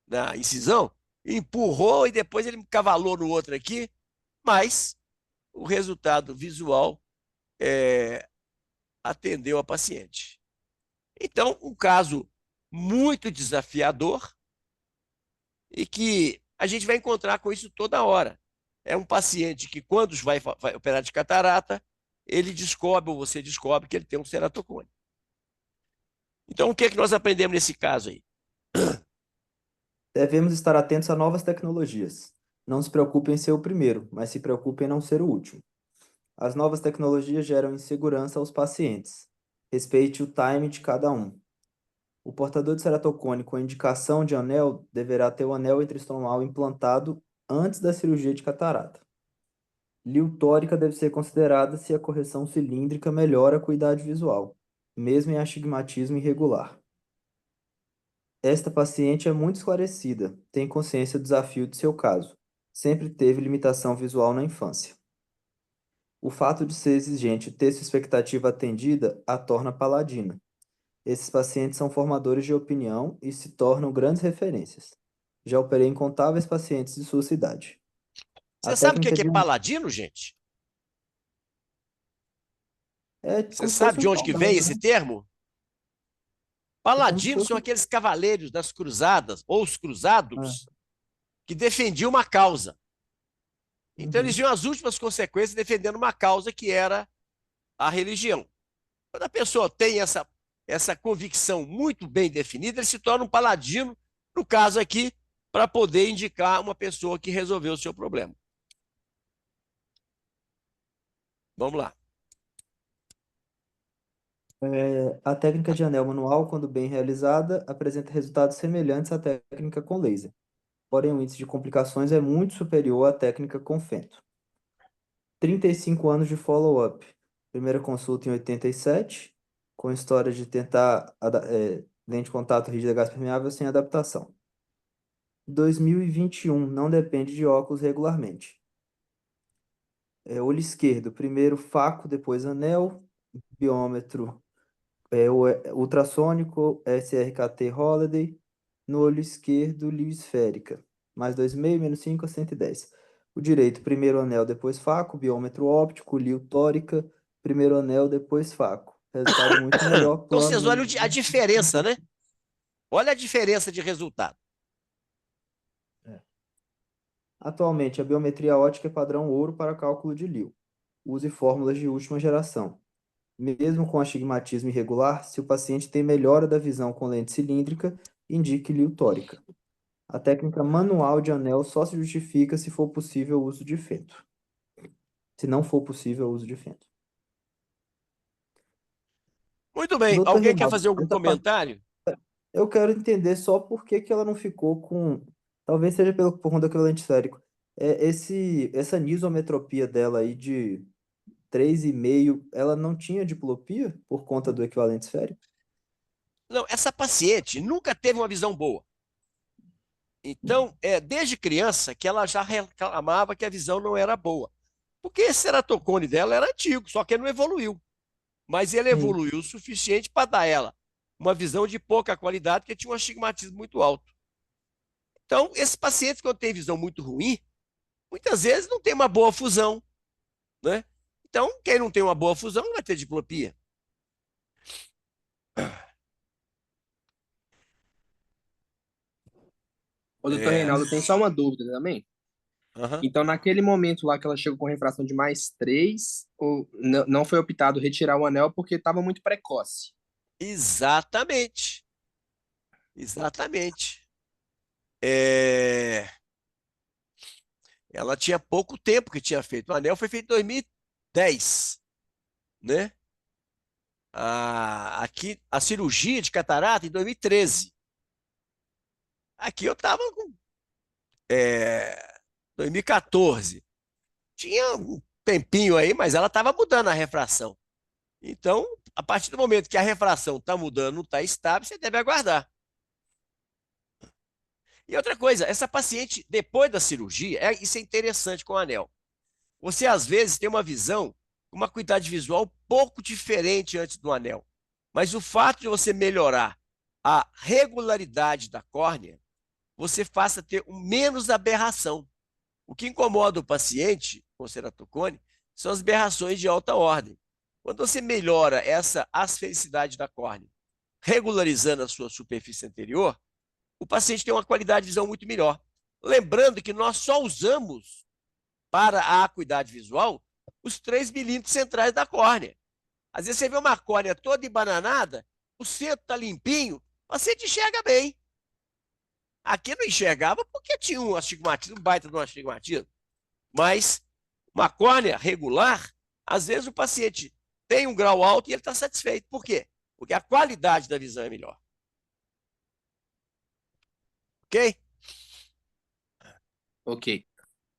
na incisão. empurrou e depois ele cavalou no outro aqui, mas o resultado visual atendeu a paciente. Então, um caso muito desafiador e que a gente vai encontrar com isso toda hora. É um paciente que, quando vai operar de catarata, ele descobre, ou você descobre, que ele tem um ceratocone. Então, o que é que nós aprendemos nesse caso aí? Devemos estar atentos a novas tecnologias. Não se preocupe em ser o primeiro, mas se preocupe em não ser o último. As novas tecnologias geram insegurança aos pacientes. Respeite o time de cada um. O portador de ceratocone com indicação de anel deverá ter o anel intraestomal implantado antes da cirurgia de catarata. Lio tórica deve ser considerada se a correção cilíndrica melhora a acuidade visual, mesmo em astigmatismo irregular. Esta paciente é muito esclarecida, tem consciência do desafio de seu caso. Sempre teve limitação visual na infância. O fato de ser exigente e ter sua expectativa atendida a torna paladina. Esses pacientes são formadores de opinião e se tornam grandes referências. Já operei incontáveis pacientes de sua cidade. A Você sabe o técnica que é de paladino, gente? é Você como se sabe fosse de um onde que vem soldado, esse né? termo? É como se Paladinos fosse são um... aqueles cavaleiros das cruzadas, ou os Ah, cruzados, que defendiam uma causa. Então, eles uhum. viam as últimas consequências defendendo uma causa que era a religião. Quando a pessoa tem essa convicção muito bem definida, ele se torna um paladino, no caso aqui, para poder indicar uma pessoa que resolveu o seu problema. Vamos lá. A técnica de anel manual, quando bem realizada, apresenta resultados semelhantes à técnica com laser. Porém, o índice de complicações é muito superior à técnica com fento. 35 anos de follow-up. Primeira consulta em 87, com história de tentar lente de contato rígida gás permeável sem adaptação. 2021, não depende de óculos regularmente. Olho esquerdo, primeiro faco, depois anel, biômetro ultrassônico, SRKT Holiday, no olho esquerdo, lio esférica, mais 2,5, menos 5 a 110. O direito, primeiro anel, depois faco, biômetro óptico, lio tórica, primeiro anel, depois faco. Resultado muito melhor, Então, plano vocês olham menos a 20. diferença, né? Olha a diferença de resultado. É. Atualmente, a biometria ótica é padrão ouro para cálculo de lio. Use fórmulas de última geração. Mesmo com astigmatismo irregular, se o paciente tem melhora da visão com lente cilíndrica, indique lio tórica. A técnica manual de anel só se justifica se for possível o uso de fento. Se não for possível o uso de fento. Muito bem. Doutor Alguém quer Reinaldo, fazer algum comentário? eu quero entender só por que que ela não ficou com. Talvez seja por conta do equivalente esférico. Essa nisometropia dela aí de 3,5, ela não tinha diplopia por conta do equivalente esférico? Não, essa paciente nunca teve uma visão boa. Então, desde criança que ela já reclamava que a visão não era boa. Porque esse ceratocone dela era antigo, só que ele não evoluiu. Mas ele Sim. evoluiu o suficiente para dar a ela uma visão de pouca qualidade, porque tinha um astigmatismo muito alto. Então, esses pacientes, quando têm visão muito ruim, muitas vezes não tem uma boa fusão, né? Então, quem não tem uma boa fusão não vai ter diplopia. Ô, doutor É. Reinaldo, tem só uma dúvida também. Uhum. Então, naquele momento lá que ela chegou com refração de mais 3, não foi optado retirar o anel porque estava muito precoce. Exatamente. Exatamente. É... Ela tinha pouco tempo que tinha feito. O anel foi feito em 2010, né? Aqui, a cirurgia de catarata em 2013. Aqui eu estava com 2014. Tinha um tempinho aí, mas ela estava mudando a refração. Então, a partir do momento que a refração está mudando, não está estável, você deve aguardar. E outra coisa, essa paciente, depois da cirurgia, isso é interessante com o anel. Você, às vezes, tem uma visão, uma acuidade visual pouco diferente antes do anel. Mas o fato de você melhorar a regularidade da córnea, você faça ter menos aberração. O que incomoda o paciente com ceratocone são as aberrações de alta ordem. Quando você melhora essa asfericidade da córnea, regularizando a sua superfície anterior, o paciente tem uma qualidade de visão muito melhor. Lembrando que nós só usamos para a acuidade visual os 3 milímetros centrais da córnea. Às vezes você vê uma córnea toda embananada, o centro está limpinho, o paciente enxerga bem. Aqui não enxergava porque tinha um astigmatismo, um baita de um astigmatismo. Mas uma córnea regular, às vezes o paciente tem um grau alto e ele está satisfeito. Por quê? Porque a qualidade da visão é melhor. Ok? Ok.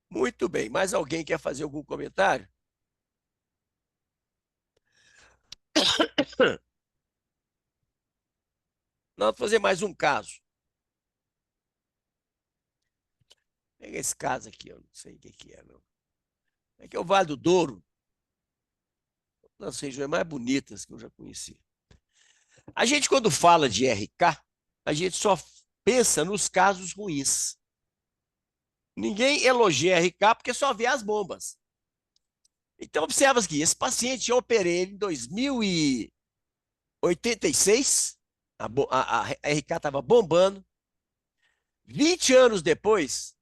Muito bem. Mais alguém quer fazer algum comentário? Não, vou fazer mais um caso. Pega esse caso aqui, eu não sei o que é, não. É que é o Vale do Douro. Uma das regiões mais bonitas que eu já conheci. A gente, quando fala de RK, a gente só pensa nos casos ruins. Ninguém elogia RK porque só vê as bombas. Então, observa aqui, esse paciente, eu operei ele em 2086, a RK estava bombando. 20 anos depois,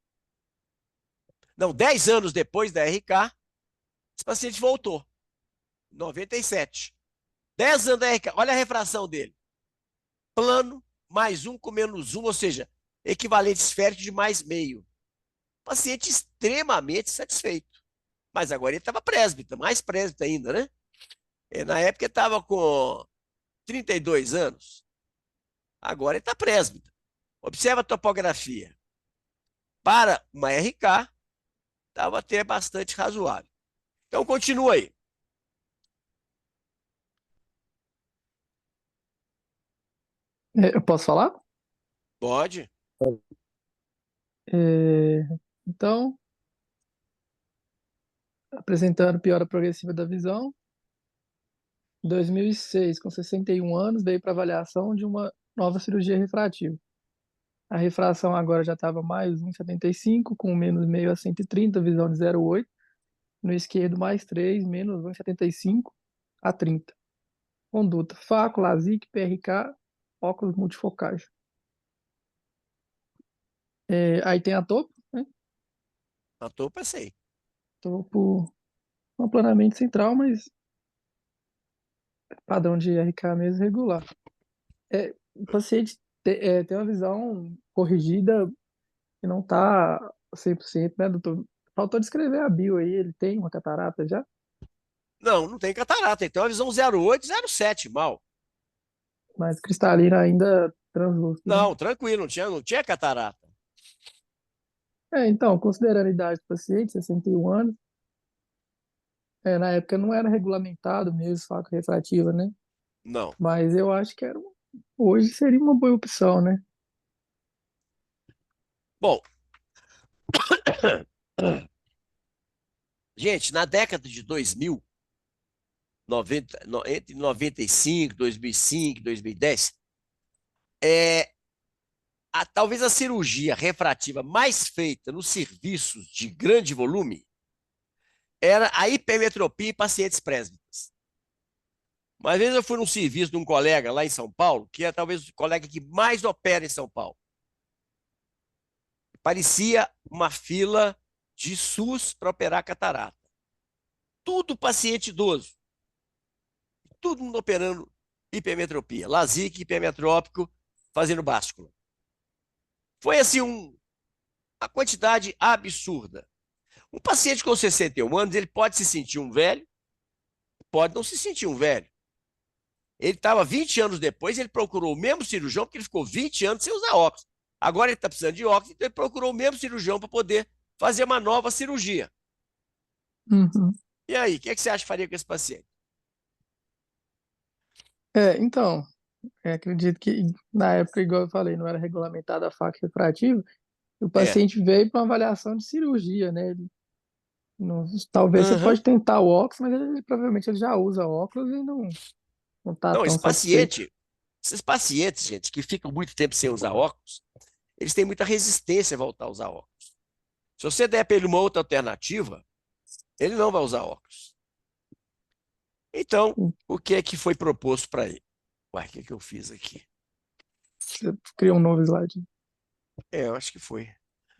não, 10 anos depois da RK, esse paciente voltou, 97. 10 anos da RK, olha a refração dele. Plano, mais 1 com menos 1, ou seja, equivalente esférico de mais meio. Paciente extremamente satisfeito. Mas agora ele estava presbítero, mais presbítero ainda, né? Na época ele estava com 32 anos. Agora ele está presbítero. Observa a topografia. Para uma RK, estava até bastante razoável. Então, continua aí. Eu posso falar? Pode. É, Então, apresentando piora progressiva da visão. Em 2006, com 61 anos, veio para avaliação de uma nova cirurgia refrativa. A refração agora já estava mais 1,75, com menos meio a 130, visão de 0,8. No esquerdo, mais 3, menos 1,75 a 30. Conduta: FACO, LASIK, PRK, óculos multifocais. Aí tem a topo, né? A topo, pensei. Topo não planamente central, mas padrão de RK mesmo regular. O paciente tem uma visão corrigida que não está 100%, né, doutor? Faltou descrever a bio aí, ele tem uma catarata já, Não, não tem catarata. Ele tem uma visão 0,8, 0,7, mal. mas cristalina ainda translúcido, né? Não, tranquilo, não tinha catarata. Então, considerando a idade do paciente, 61 anos, na época não era regulamentado mesmo faca refrativa, né? Não. Mas eu acho que hoje seria uma boa opção, né? Bom, gente, na década de 2000, entre 95, 2005, 2010, talvez a cirurgia refrativa mais feita nos serviços de grande volume era a hipermetropia em pacientes presbíteros. Uma vez eu fui num serviço de um colega lá em São Paulo, que é talvez o colega que mais opera em São Paulo. Parecia uma fila de SUS para operar catarata. Tudo paciente idoso. Todo mundo operando hipermetropia. LASIK, hipermetrópico, fazendo báscula. Foi assim uma quantidade absurda. Um paciente com 61 anos, ele pode se sentir um velho, pode não se sentir um velho. Ele estava 20 anos depois, ele procurou o mesmo cirurgião, porque ele ficou 20 anos sem usar óculos. Agora ele está precisando de óculos, então ele procurou o mesmo cirurgião para poder fazer uma nova cirurgia. Uhum. E aí, o que você acha que faria com esse paciente? Então, acredito que na época, igual eu falei, não era regulamentada a faca refrativa, o É. paciente veio para uma avaliação de cirurgia, né? Talvez você Uhum. pode tentar o óculos, mas provavelmente ele já usa óculos e não está Não, tão satisfeito. esses pacientes, gente, que ficam muito tempo sem usar óculos, eles têm muita resistência a voltar a usar óculos. Se você der para ele uma outra alternativa, ele não vai usar óculos. Então, o que é que foi proposto para ele? Uai, o que é que eu fiz aqui? Você criou um novo slide. Eu acho que foi.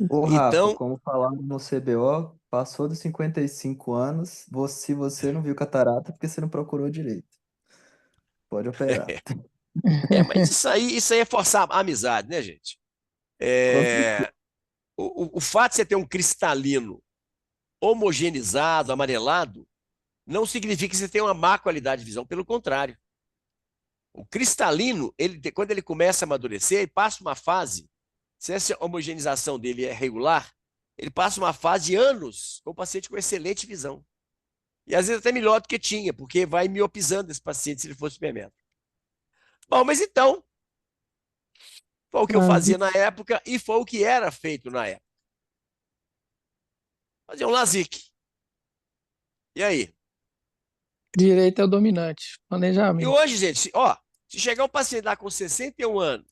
Ô, Rafa, Então, como falaram no CBO, passou dos 55 anos, se você não viu catarata, é porque você não procurou direito. Pode operar. mas isso aí é forçar a amizade, né, gente? Com certeza. O fato de você ter um cristalino homogeneizado, amarelado, não significa que você tem uma má qualidade de visão, pelo contrário. O cristalino, quando ele começa a amadurecer, ele passa uma fase, se essa homogeneização dele é regular, ele passa uma fase de anos com o paciente com excelente visão. E às vezes até melhor do que tinha, porque vai miopizando esse paciente se ele fosse hipermétrope. Bom, mas então, foi o que eu fazia na época e foi o que era feito na época. Fazia um LASIK. E aí? Direito é o dominante. E Planejamento. hoje, gente, se chegar um paciente lá com 61 anos,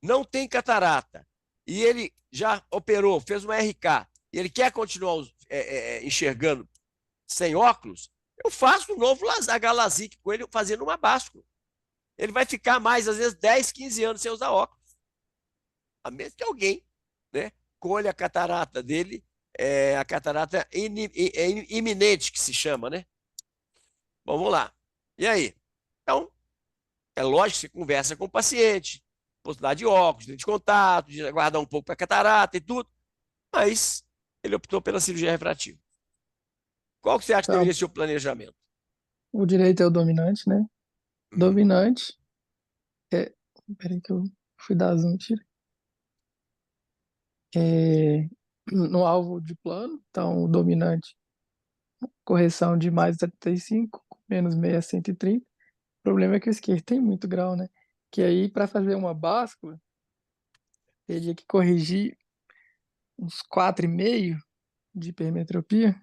não tem catarata, e ele já operou, fez uma RK, e ele quer continuar enxergando sem óculos, eu faço um novo HLASIK com ele fazendo uma báscula. Ele vai ficar mais, às vezes, 10, 15 anos sem usar óculos. A menos que alguém, né, colhe a catarata dele, a catarata iminente, que se chama, né? Bom, vamos lá. E aí? Então, é lógico que você conversa com o paciente, possibilidade de óculos, de contato, de aguardar um pouco para a catarata e tudo, mas ele optou pela cirurgia refrativa. Qual que você acha que Então, deveria ser o planejamento? o direito é o dominante, né? Dominante é. Peraí que eu fui dar zoom, tira. No alvo de plano, então o dominante, correção de mais 75, menos meia 130. O problema é que o esquerdo tem muito grau, né? Que aí, para fazer uma báscula, teria que corrigir uns 4,5 de hipermetropia.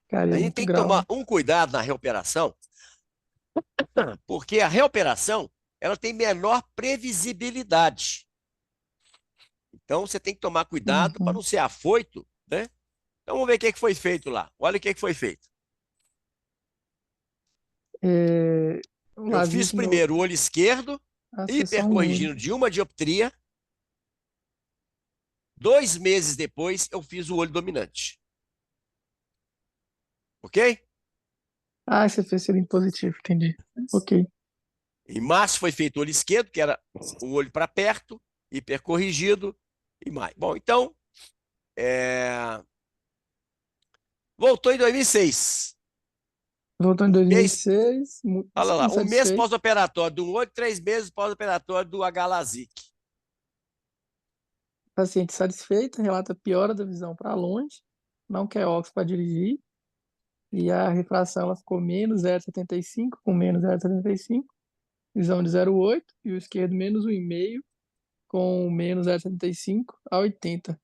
Cara, A é gente muito tem que grau, tomar né? um cuidado na reoperação, porque a reoperação ela tem menor previsibilidade. Então, você tem que tomar cuidado para Uhum. não ser afoito, né? Então, vamos ver o que foi feito lá. Olha o que foi feito. O Eu fiz LASIK no primeiro o olho esquerdo, a seção 1 olho. hipercorrigindo de uma dioptria. 2 meses depois, eu fiz o olho dominante. Ok? Ah, você fez selinho positivo, entendi. Ok. Em março foi feito o olho esquerdo, que era o olho para perto, hipercorrigido e mais. Bom, então, voltou em 2006. Voltou em Mês, 2006, olha lá, um mês insatisfeito. pós-operatório do olho, 3 meses pós-operatório do HLASIK. Paciente satisfeito, relata piora da visão para longe, não quer óculos para dirigir, e a refração ela ficou menos 0,75, com menos 0,75, visão de 0,8, e o esquerdo menos 1,5, com menos 0,75 a 80.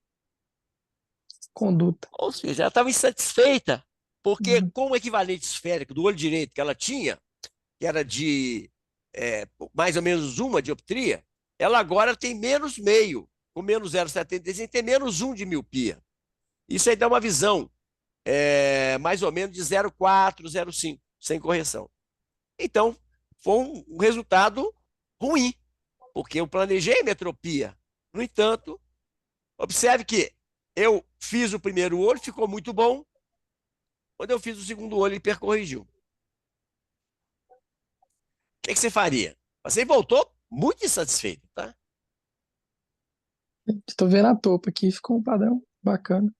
Conduta. Ou seja, ela estava insatisfeita, porque Uhum. com o equivalente esférico do olho direito que ela tinha, que era de mais ou menos uma dioptria, ela agora tem menos meio, com menos 0,75, tem menos 1 de miopia. Isso aí dá uma visão mais ou menos de 0,4, 0,5, sem correção. Então, foi um resultado ruim, porque eu planejei metropia. No entanto, observe que eu fiz o primeiro olho, ficou muito bom. Quando eu fiz o segundo olho, ele percorrigiu. O que você faria? Você voltou muito insatisfeito, tá? Estou vendo a topo aqui, ficou um padrão bacana.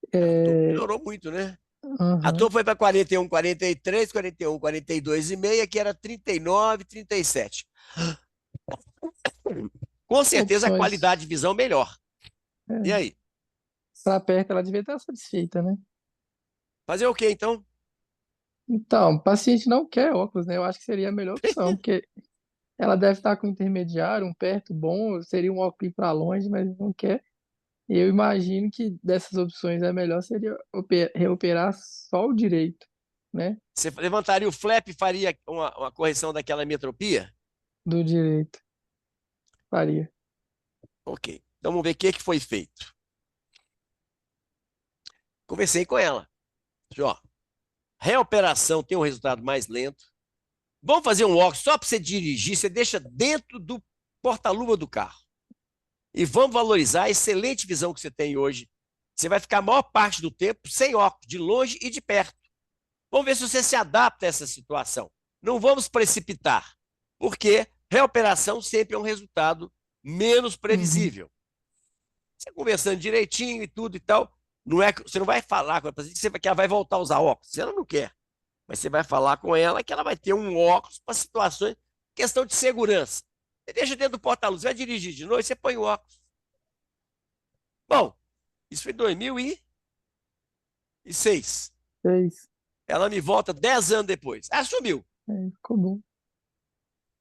A topo melhorou muito, né? A Uhum. topo foi para 41, 43, 41, 42,5, que era 39, 37. Com certeza a Opções. qualidade de visão melhor. E aí? Para perto, ela devia estar satisfeita, né? Fazer o quê, então? Então, o paciente não quer óculos, né? Eu acho que seria a melhor opção, porque ela deve estar com intermediário, um perto bom, seria um óculos para longe, mas não quer. E eu imagino que dessas opções a melhor seria reoperar só o direito, né? Você levantaria o flap e faria uma correção daquela metropia? Do direito. Faria. Ok. Então vamos ver o que foi feito. Conversei com ela. Ó, reoperação tem um resultado mais lento. Vamos fazer um óculos só para você dirigir, você deixa dentro do porta-luva do carro. E vamos valorizar a excelente visão que você tem hoje. Você vai ficar a maior parte do tempo sem óculos, de longe e de perto. Vamos ver se você se adapta a essa situação. Não vamos precipitar, porque reoperação sempre é um resultado menos previsível. Você conversando direitinho e tudo e tal, não é, você não vai falar com a paciente que ela vai voltar a usar óculos. Ela não quer. Mas você vai falar com ela que ela vai ter um óculos para situações, questão de segurança. Você deixa dentro do porta-luz, vai dirigir de noite, você põe o óculos. Bom, isso foi em 2006. 6. Ela me volta 10 anos depois. Ah, sumiu. Ficou bom.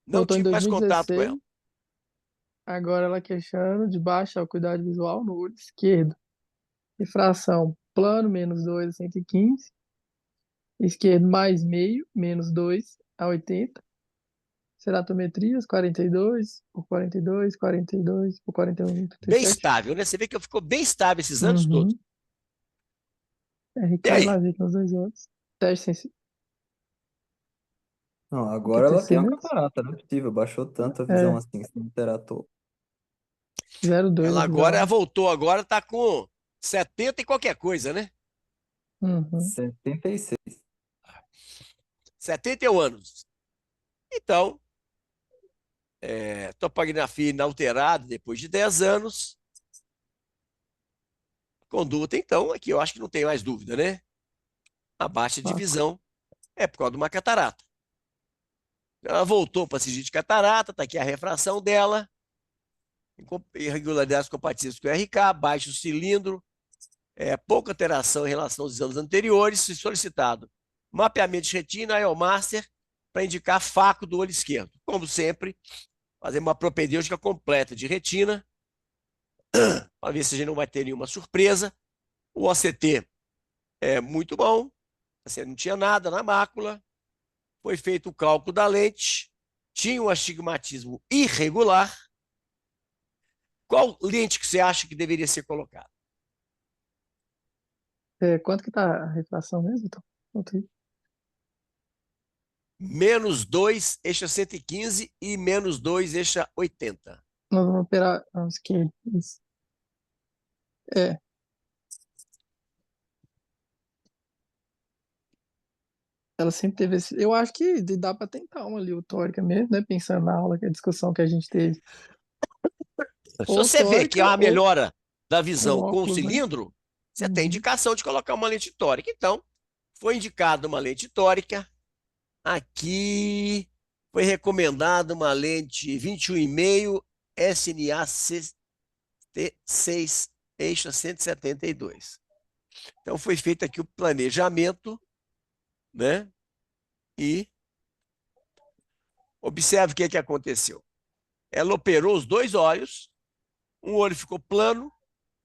Não Voltou em tive mais contato com ela. 2016. Agora ela queixando de baixa acuidade visual no olho esquerdo. Refração plano, -2 a 115. Esquerdo mais meio, -2 a 80. Ceratometrias, 42 por 42, 42 por 41, Bem 37. estável, né? Você vê que ficou bem estável esses anos todos. RK E aí? vazio nos 2 olhos. Teste sensível. Não, agora ela tem uma né? catarata, não é possível. Baixou tanto a É, visão assim, sem teratou. 0,2 Ela a agora visão. voltou, agora tá com 70 e qualquer coisa, né? Uhum. 76. 71 anos. Então, topografia inalterada depois de 10 anos. Conduta, então, aqui eu acho que não tem mais dúvida, né? A baixa de Vasco. visão é por causa de uma catarata. Ela voltou para cirurgia de catarata, tá aqui a refração dela. Irregularidades compatíveis com o RK, baixo cilindro, pouca alteração em relação aos exames anteriores, e solicitado mapeamento de retina, IOMaster, para indicar FACO do olho esquerdo. Como sempre, fazer uma propedêutica completa de retina, para ver se a gente não vai ter nenhuma surpresa. O OCT é muito bom, assim, não tinha nada na mácula, foi feito o cálculo da lente, tinha um astigmatismo irregular. Qual lente que você acha que deveria ser colocada? Quanto que tá a refração mesmo, então? -2, eixa 115 e -2, eixa 80. Nós vamos operar a esquerda. Isso. Ela sempre teve esse. Eu acho que dá para tentar uma ali, o tórica mesmo, né? Pensando na aula, que a discussão que a gente teve. Se Ou você vê que há tórica uma ou melhora da o visão com o óculos, né? cilindro, você tem Uhum. indicação de colocar uma lente tórica. Então, foi indicada uma lente tórica. Aqui foi recomendada uma lente 21,5 SNA-CT6, eixa 172. Então, foi feito aqui o planejamento, né? E observe o que aconteceu. Ela operou os dois olhos, um olho ficou plano,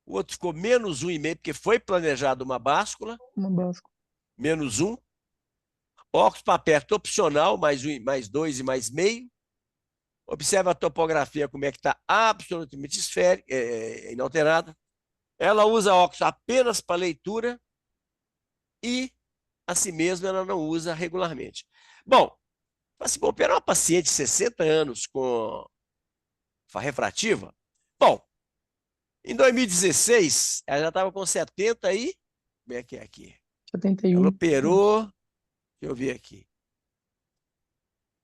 o outro ficou -1,5, porque foi planejado uma báscula, Uma básica. -1. Óculos para perto opcional, mais 2 e mais meio. Observa a topografia, como é que está absolutamente esférica, inalterada. Ela usa óculos apenas para leitura e, assim mesmo, ela não usa regularmente. Bom, assim, operar uma paciente de 60 anos com refrativa, bom, em 2016, ela já estava com 70 e... Como é que é aqui? 71. Ela operou... Deixa eu ver aqui.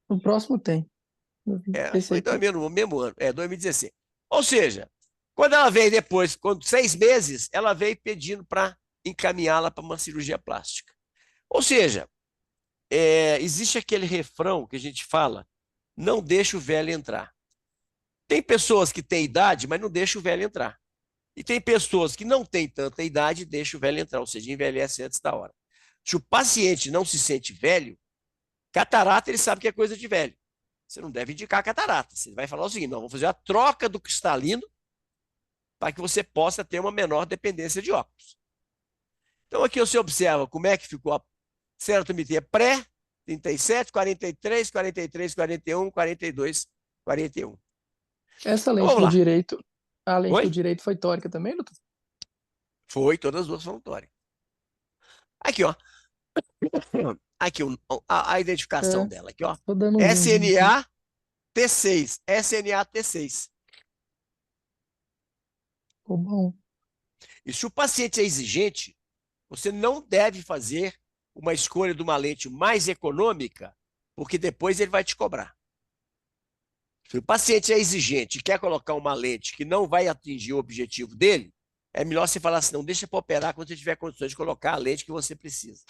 O próximo tem. Esse Foi aí tem. no mesmo ano, 2016. Ou seja, quando ela veio depois, com 6 meses, ela veio pedindo para encaminhá-la para uma cirurgia plástica. Ou seja, existe aquele refrão que a gente fala, não deixa o velho entrar. Tem pessoas que têm idade, mas não deixa o velho entrar. E tem pessoas que não têm tanta idade e deixam o velho entrar, ou seja, envelhece antes da hora. Se o paciente não se sente velho, catarata ele sabe que é coisa de velho. Você não deve indicar catarata. Você vai falar o seguinte, não, vamos fazer a troca do cristalino para que você possa ter uma menor dependência de óculos. Então aqui você observa como é que ficou a ceratometria pré, 37, 43, 43, 41, 42, 41. Essa Então lente vamos do lá. direito A lente Oi? do direito foi tórica também, doutor? Foi, todas as duas foram tórica. Aqui, ó. Aqui, a identificação É, dela. Aqui, ó. tô dando um zoomzinho aqui. SNA-T6. SNA-T6. Ficou bom. E se o paciente é exigente, você não deve fazer uma escolha de uma lente mais econômica, porque depois ele vai te cobrar. Se o paciente é exigente e quer colocar uma lente que não vai atingir o objetivo dele, é melhor você falar assim, não, deixa para operar quando você tiver condições de colocar a lente que você precisa.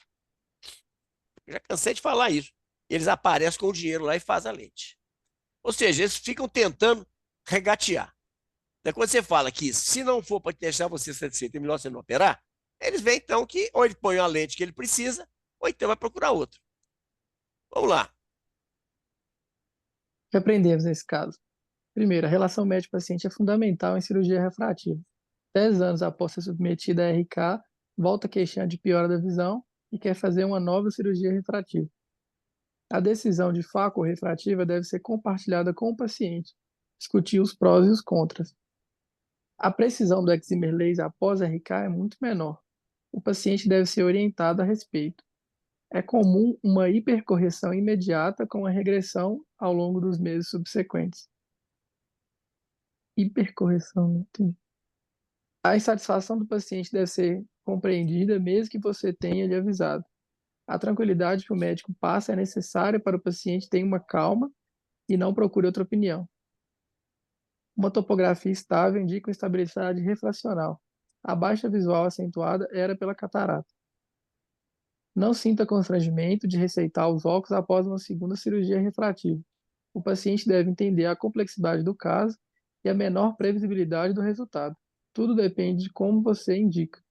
Eu já cansei de falar isso. Eles aparecem com o dinheiro lá e fazem a lente. Ou seja, eles ficam tentando regatear. Daí quando você fala que se não for para deixar você satisfeito, é melhor você não operar, eles veem então que ou ele põe a lente que ele precisa, ou então vai procurar outro. Vamos lá. O que aprendemos nesse caso? Primeiro, a relação médico-paciente é fundamental em cirurgia refrativa. 10 anos após ser submetida a RK, volta queixando de piora da visão e quer fazer uma nova cirurgia refrativa. A decisão de faco ou refrativa deve ser compartilhada com o paciente, discutir os prós e os contras. A precisão do excimer laser após RK é muito menor. O paciente deve ser orientado a respeito. É comum uma hipercorreção imediata com a regressão ao longo dos meses subsequentes. Hipercorreção, não tem. A insatisfação do paciente deve ser compreendida mesmo que você tenha lhe avisado. A tranquilidade que o médico passa é necessária para o paciente ter uma calma e não procure outra opinião. Uma topografia estável indica uma estabilidade refracional. A baixa visual acentuada era pela catarata. Não sinta constrangimento de receitar os óculos após uma segunda cirurgia refrativa. O paciente deve entender a complexidade do caso e a menor previsibilidade do resultado. Tudo depende de como você indica.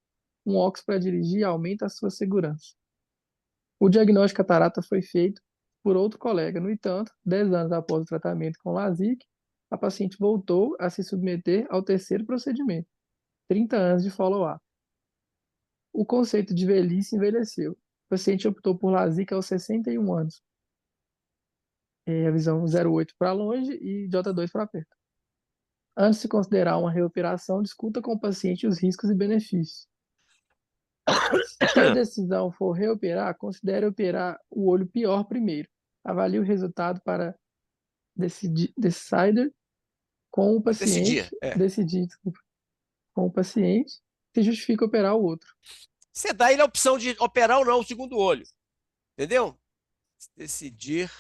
Um óculos para dirigir aumenta a sua segurança. O diagnóstico de catarata foi feito por outro colega. No entanto, 10 anos após o tratamento com LASIK, a paciente voltou a se submeter ao terceiro procedimento, 30 anos de follow-up. O conceito de velhice envelheceu. O paciente optou por LASIK aos 61 anos. A visão 0,8 para longe e J2 para perto. Antes de considerar uma reoperação, discuta com o paciente os riscos e benefícios. Se a decisão for reoperar, considere operar o olho pior primeiro. Avalie o resultado para decidir com o paciente, Decidir. É. decidir, desculpa, com o paciente, se justifica operar o outro. Você dá ele a opção de operar ou não o segundo olho. Entendeu? Decidir.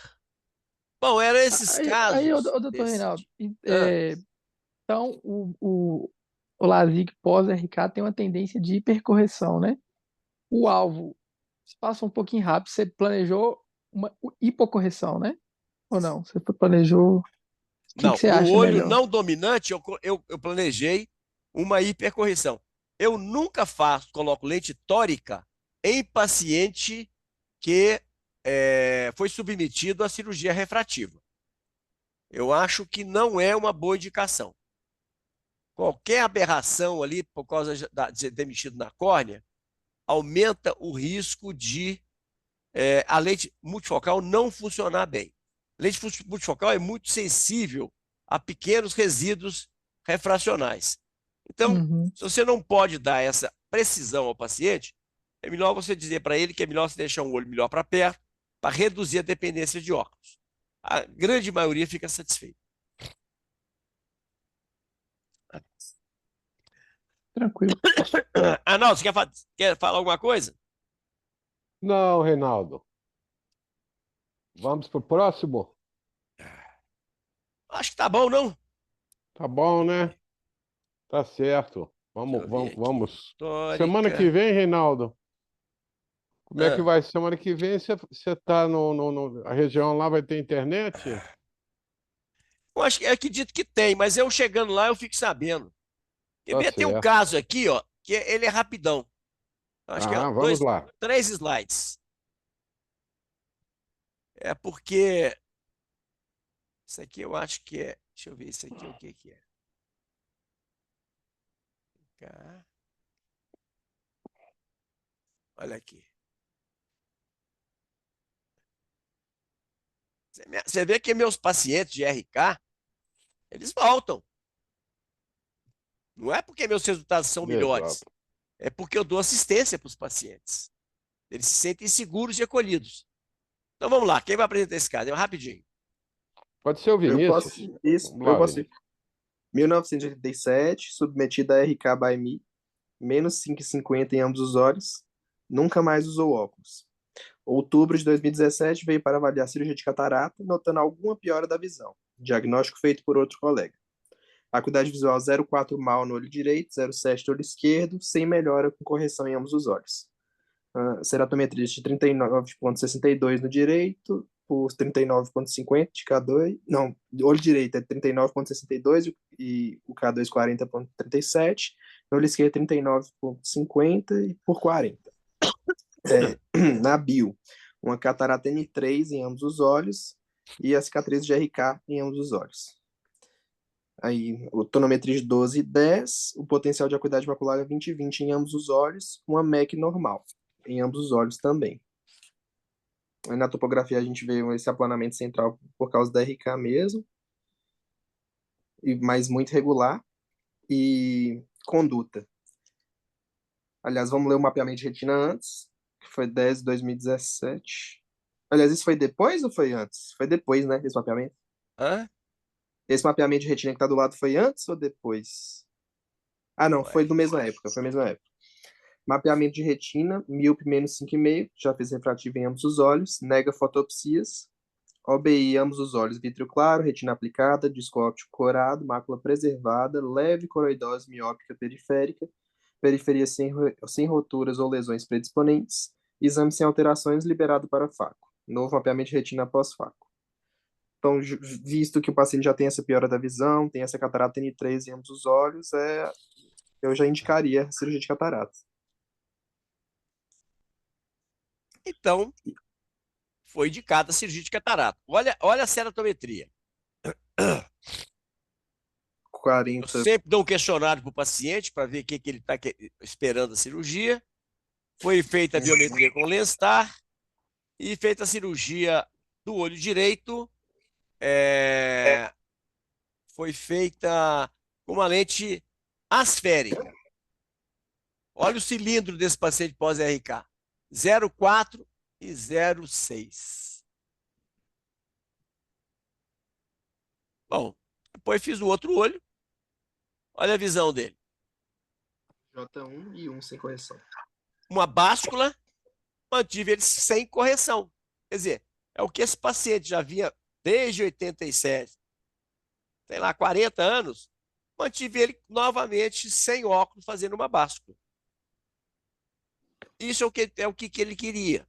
Bom, eram esses Aí casos. doutor Reinaldo, Ah, então o LASIK pós-RK tem uma tendência de hipercorreção, né? O alvo passa um pouquinho rápido, você planejou uma hipocorreção, né? Ou não? Você planejou. O que não, você no acha olho melhor? não dominante, eu planejei uma hipercorreção. Eu nunca coloco lente tórica em paciente que foi submetido à cirurgia refrativa. Eu acho que não é uma boa indicação. Qualquer aberração ali, por causa de ter mexido na córnea, aumenta o risco de a lente multifocal não funcionar bem. A lente multifocal é muito sensível a pequenos resíduos refracionais. Então, Uhum. se você não pode dar essa precisão ao paciente, é melhor você dizer para ele que é melhor você deixar um olho melhor para perto, para reduzir a dependência de óculos. A grande maioria fica satisfeita. Tranquilo. Arnaldo, você quer falar alguma coisa? Não, Reinaldo. Vamos para o próximo? Acho que tá bom, não? Tá bom, né? Tá certo. Deixa Vamos, eu ver vamos, aqui. vamos. Semana que Tórica. vem, Reinaldo, como é que Ah, vai? Semana que vem você tá a região lá vai ter internet? eu acredito que tem, mas eu chegando lá eu fico sabendo. Quer Tá ver? Tem um certo. caso aqui, ó, que ele é rapidão. Acho que é Ah, vamos lá. 3 slides. É porque isso aqui eu acho que é. Deixa eu ver isso aqui o que que é. Cá. Olha aqui. Você vê que meus pacientes de RK, eles voltam. Não é porque meus resultados são melhores, Exato. é porque eu dou assistência para os pacientes. Eles se sentem seguros e acolhidos. Então vamos lá, quem vai apresentar esse caso? Rapidinho. Pode ser o Eu posso, Vinícius. isso, Vamos eu lá, posso ir. Vinícius. 1987, submetido a RK by me, menos 5,50 em ambos os olhos, nunca mais usou óculos. Outubro de 2017 veio para avaliar a cirurgia de catarata, notando alguma piora da visão. Diagnóstico feito por outro colega. Acuidade visual 0,4 mal no olho direito, 0,7 no olho esquerdo, sem melhora com correção em ambos os olhos. Ceratometria de 39,62 no direito, por 39,50 de K2. Não, olho direito é 39,62 e o K2 40,37. No olho esquerdo 39,50 e por 40. Na bio, uma catarata N3 em ambos os olhos e a cicatriz de RK em ambos os olhos. Aí, o tonometria de 12 e 10, o potencial de acuidade macular é 20 e 20 em ambos os olhos, uma MEC normal em ambos os olhos também. Aí, na topografia a gente vê esse aplanamento central por causa da RK mesmo, mas muito regular. E conduta. Aliás, vamos ler o mapeamento de retina antes, que foi 10 de 2017. Aliás, isso foi depois ou foi antes? Foi depois, né, esse mapeamento? Hã? Esse mapeamento de retina que tá do lado foi antes ou depois? Ah, não, Ué. foi da mesma época, foi a mesma época. Mapeamento de retina, míope menos 5,5, já fez refrativo em ambos os olhos, nega fotopsias, OBI ambos os olhos, vítreo claro, retina aplicada, disco óptico corado, mácula preservada, leve coroidose miópica periférica, periferia sem roturas ou lesões predisponentes, exame sem alterações liberado para FACO. Novo mapeamento de retina após FACO. Então, visto que o paciente já tem essa piora da visão, tem essa catarata N3 em ambos os olhos, eu já indicaria a cirurgia de catarata. Então, foi indicada a cirurgia de catarata. Olha a ceratometria. Eu 40. sempre dou um questionário para o paciente para ver o que ele está esperando a cirurgia. Foi feita a biometria com Lenstar e feita a cirurgia do olho direito. Foi feita com uma lente asférica. Olha o cilindro desse paciente pós-RK. 0,4 e 0,6. Bom, depois fiz o outro olho. Olha a visão dele. J1 e 1 sem correção. Uma báscula, mantive ele sem correção. Quer dizer, é o que esse paciente já vinha desde 87, sei lá, 40 anos, mantive ele novamente sem óculos, fazendo uma báscula. Isso é o que ele queria.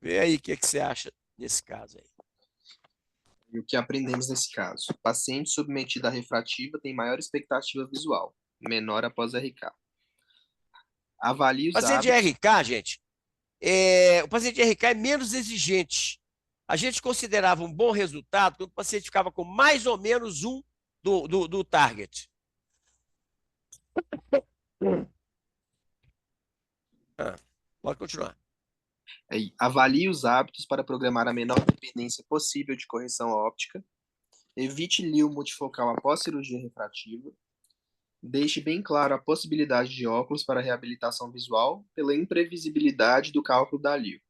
Vê aí o que você acha nesse caso aí. E o que aprendemos nesse caso? O paciente submetido à refrativa tem maior expectativa visual, menor após RK. Avalie os Paciente de hábitos. RK, gente, o paciente de RK é menos exigente. A gente considerava um bom resultado quando o paciente ficava com mais ou menos um do target. Pode continuar. Avalie os hábitos para programar a menor dependência possível de correção óptica. Evite lio multifocal após cirurgia refrativa. Deixe bem claro a possibilidade de óculos para reabilitação visual pela imprevisibilidade do cálculo da lio.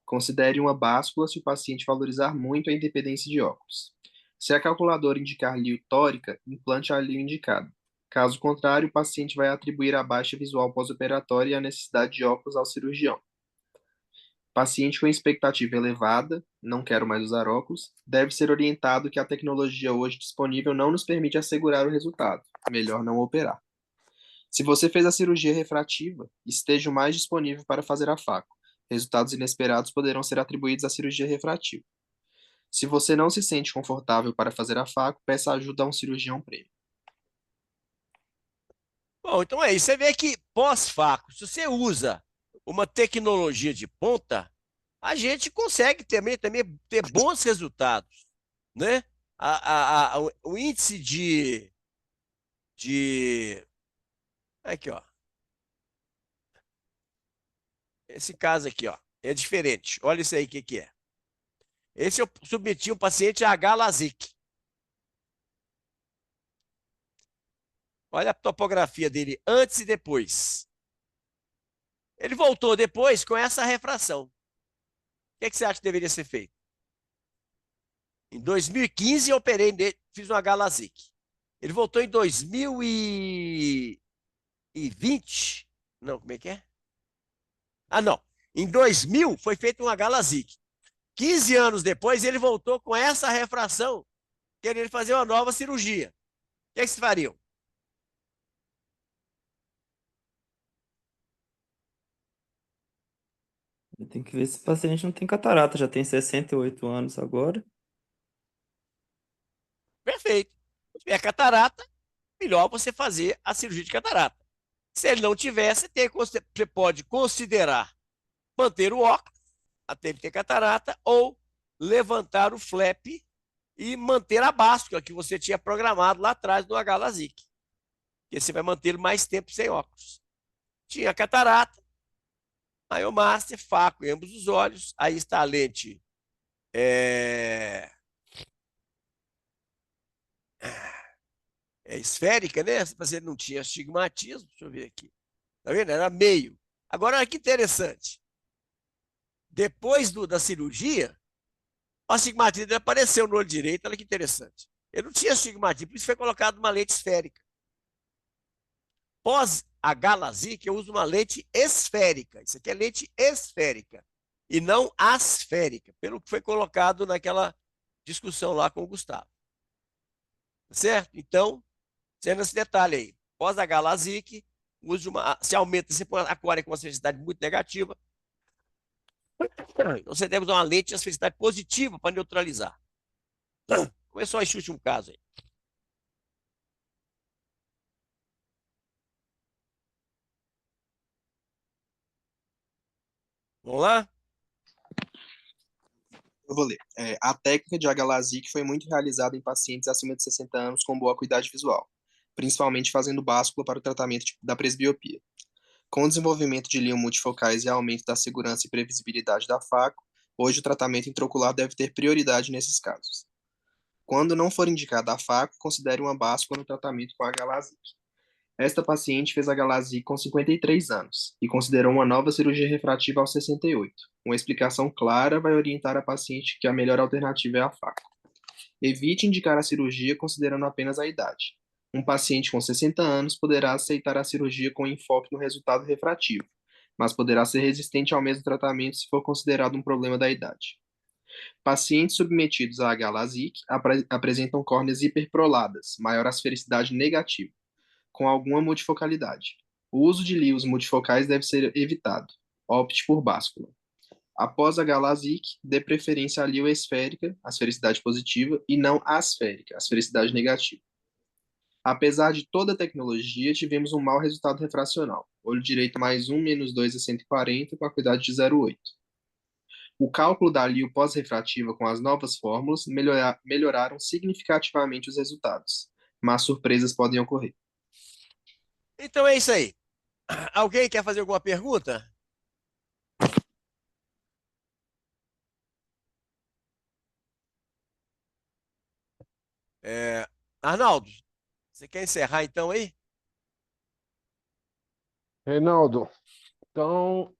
Considere uma báscula se o paciente valorizar muito a independência de óculos. Se a calculadora indicar lio tórica, implante a lio indicada. Caso contrário, o paciente vai atribuir a baixa visual pós-operatória e a necessidade de óculos ao cirurgião. Paciente com expectativa elevada, não quero mais usar óculos, deve ser orientado que a tecnologia hoje disponível não nos permite assegurar o resultado. Melhor não operar. Se você fez a cirurgia refrativa, esteja o mais disponível para fazer a FACO. Resultados inesperados poderão ser atribuídos à cirurgia refrativa. Se você não se sente confortável para fazer a FACO, peça ajuda a um cirurgião prêmio. Bom, então é isso. Você vê que pós-FACO, se você usa uma tecnologia de ponta, a gente consegue também ter bons resultados, né? O índice de... Aqui, ó. Esse caso aqui, ó, é diferente. Olha isso aí, o que é. Esse eu submeti um paciente a H-LASIK. Olha a topografia dele antes e depois. Ele voltou depois com essa refração. O que você acha que deveria ser feito? Em 2015, eu operei nele, fiz uma Galasic. Ele voltou em 2020. Não, como é que é? Ah, não. Em 2000 foi feita uma Galasic. 15 anos depois, ele voltou com essa refração, querendo fazer uma nova cirurgia. O que vocês fariam? Tem que ver se o paciente não tem catarata, já tem 68 anos agora. Perfeito. Se tiver catarata, melhor você fazer a cirurgia de catarata. Se ele não tiver, você pode considerar manter o óculos até ele ter catarata ou levantar o flap e manter a báscula que você tinha programado lá atrás no H-LASIK. Porque você vai manter mais tempo sem óculos. Tinha catarata, Iomaster, Phaco em ambos os olhos. Aí está a lente esférica, né? Mas ele não tinha astigmatismo. Deixa eu ver aqui. Tá vendo? Era meio. Agora, olha que interessante. Depois da cirurgia, o astigmatismo apareceu no olho direito. Olha que interessante. Ele não tinha astigmatismo, por isso foi colocado uma lente esférica. Pós a Galasic, eu uso uma lente esférica. Isso aqui é lente esférica e não asférica, pelo que foi colocado naquela discussão lá com o Gustavo. Certo? Então, sendo esse detalhe aí. Pós a Galasic, se aumenta, se põe a córea com uma sensibilidade muito negativa, então você deve usar uma lente de sensibilidade positiva para neutralizar. Começou esse último caso aí. Vamos lá? Eu vou ler. A técnica de Agalasic foi muito realizada em pacientes acima de 60 anos com boa acuidade visual, principalmente fazendo báscula para o tratamento da presbiopia. Com o desenvolvimento de líquidos multifocais e aumento da segurança e previsibilidade da Phaco, hoje o tratamento intraocular deve ter prioridade nesses casos. Quando não for indicada a Phaco, considere uma báscula no tratamento com a Galasic. Esta paciente fez a Galasic com 53 anos e considerou uma nova cirurgia refrativa aos 68. Uma explicação clara vai orientar a paciente que a melhor alternativa é a Phaco. Evite indicar a cirurgia considerando apenas a idade. Um paciente com 60 anos poderá aceitar a cirurgia com enfoque no resultado refrativo, mas poderá ser resistente ao mesmo tratamento se for considerado um problema da idade. Pacientes submetidos à Galasic apresentam córneas hiperproladas, maior asfericidade negativa, com alguma multifocalidade. O uso de líquidos multifocais deve ser evitado. Opte por báscula. Após a Galasic, dê preferência à líquido esférica, asfericidade positiva, e não asférica, asfericidade negativa. Apesar de toda a tecnologia, tivemos um mau resultado refracional. Olho direito mais 1, menos 2 é 140, com a acuidade de 0,8. O cálculo da LIO pós-refrativa com as novas fórmulas melhoraram significativamente os resultados, mas surpresas podem ocorrer. Então é isso aí. Alguém quer fazer alguma pergunta? Arnaldo, você quer encerrar então aí? Reinaldo, então,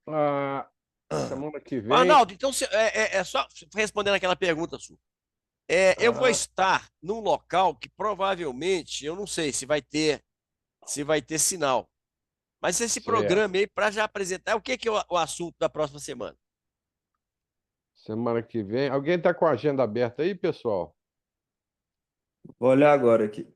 semana que vem. Arnaldo, então só respondendo aquela pergunta sua. Eu vou estar num local que provavelmente, eu não sei se vai ter sinal. Mas esse Certo. programa aí para já apresentar, o que é o assunto da próxima semana? Semana que vem. Alguém está com a agenda aberta aí, pessoal? Vou olhar agora aqui.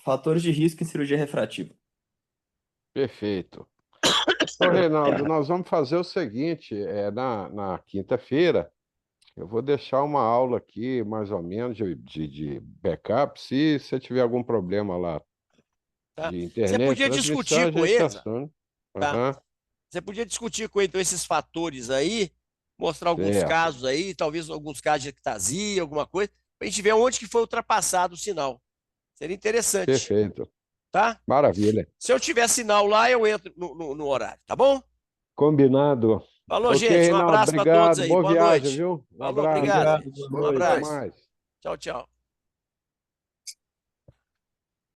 Fatores de risco em cirurgia refrativa. Perfeito. Ô, Reinaldo, nós vamos fazer o seguinte: na quinta-feira, eu vou deixar uma aula aqui, mais ou menos, de backup. Se você tiver algum problema lá Tá? de Você internet, podia transmissão, discutir a com gente eles, aciona. tá? Aham, Você podia discutir com ele então, esses fatores aí, mostrar alguns certo. casos aí, talvez alguns casos de ectasia, alguma coisa, para a gente ver onde que foi ultrapassado o sinal. Seria interessante, Perfeito. tá? Maravilha. Se eu tiver sinal lá, eu entro no horário, tá bom? Combinado. Falou, Ok, gente. Um Reinaldo, abraço para todos obrigado. aí. Boa Boa viagem, noite. viu? Um Falou, abraço. obrigado. Obrigado, boa Um noite. Até abraço. mais. Tchau, tchau.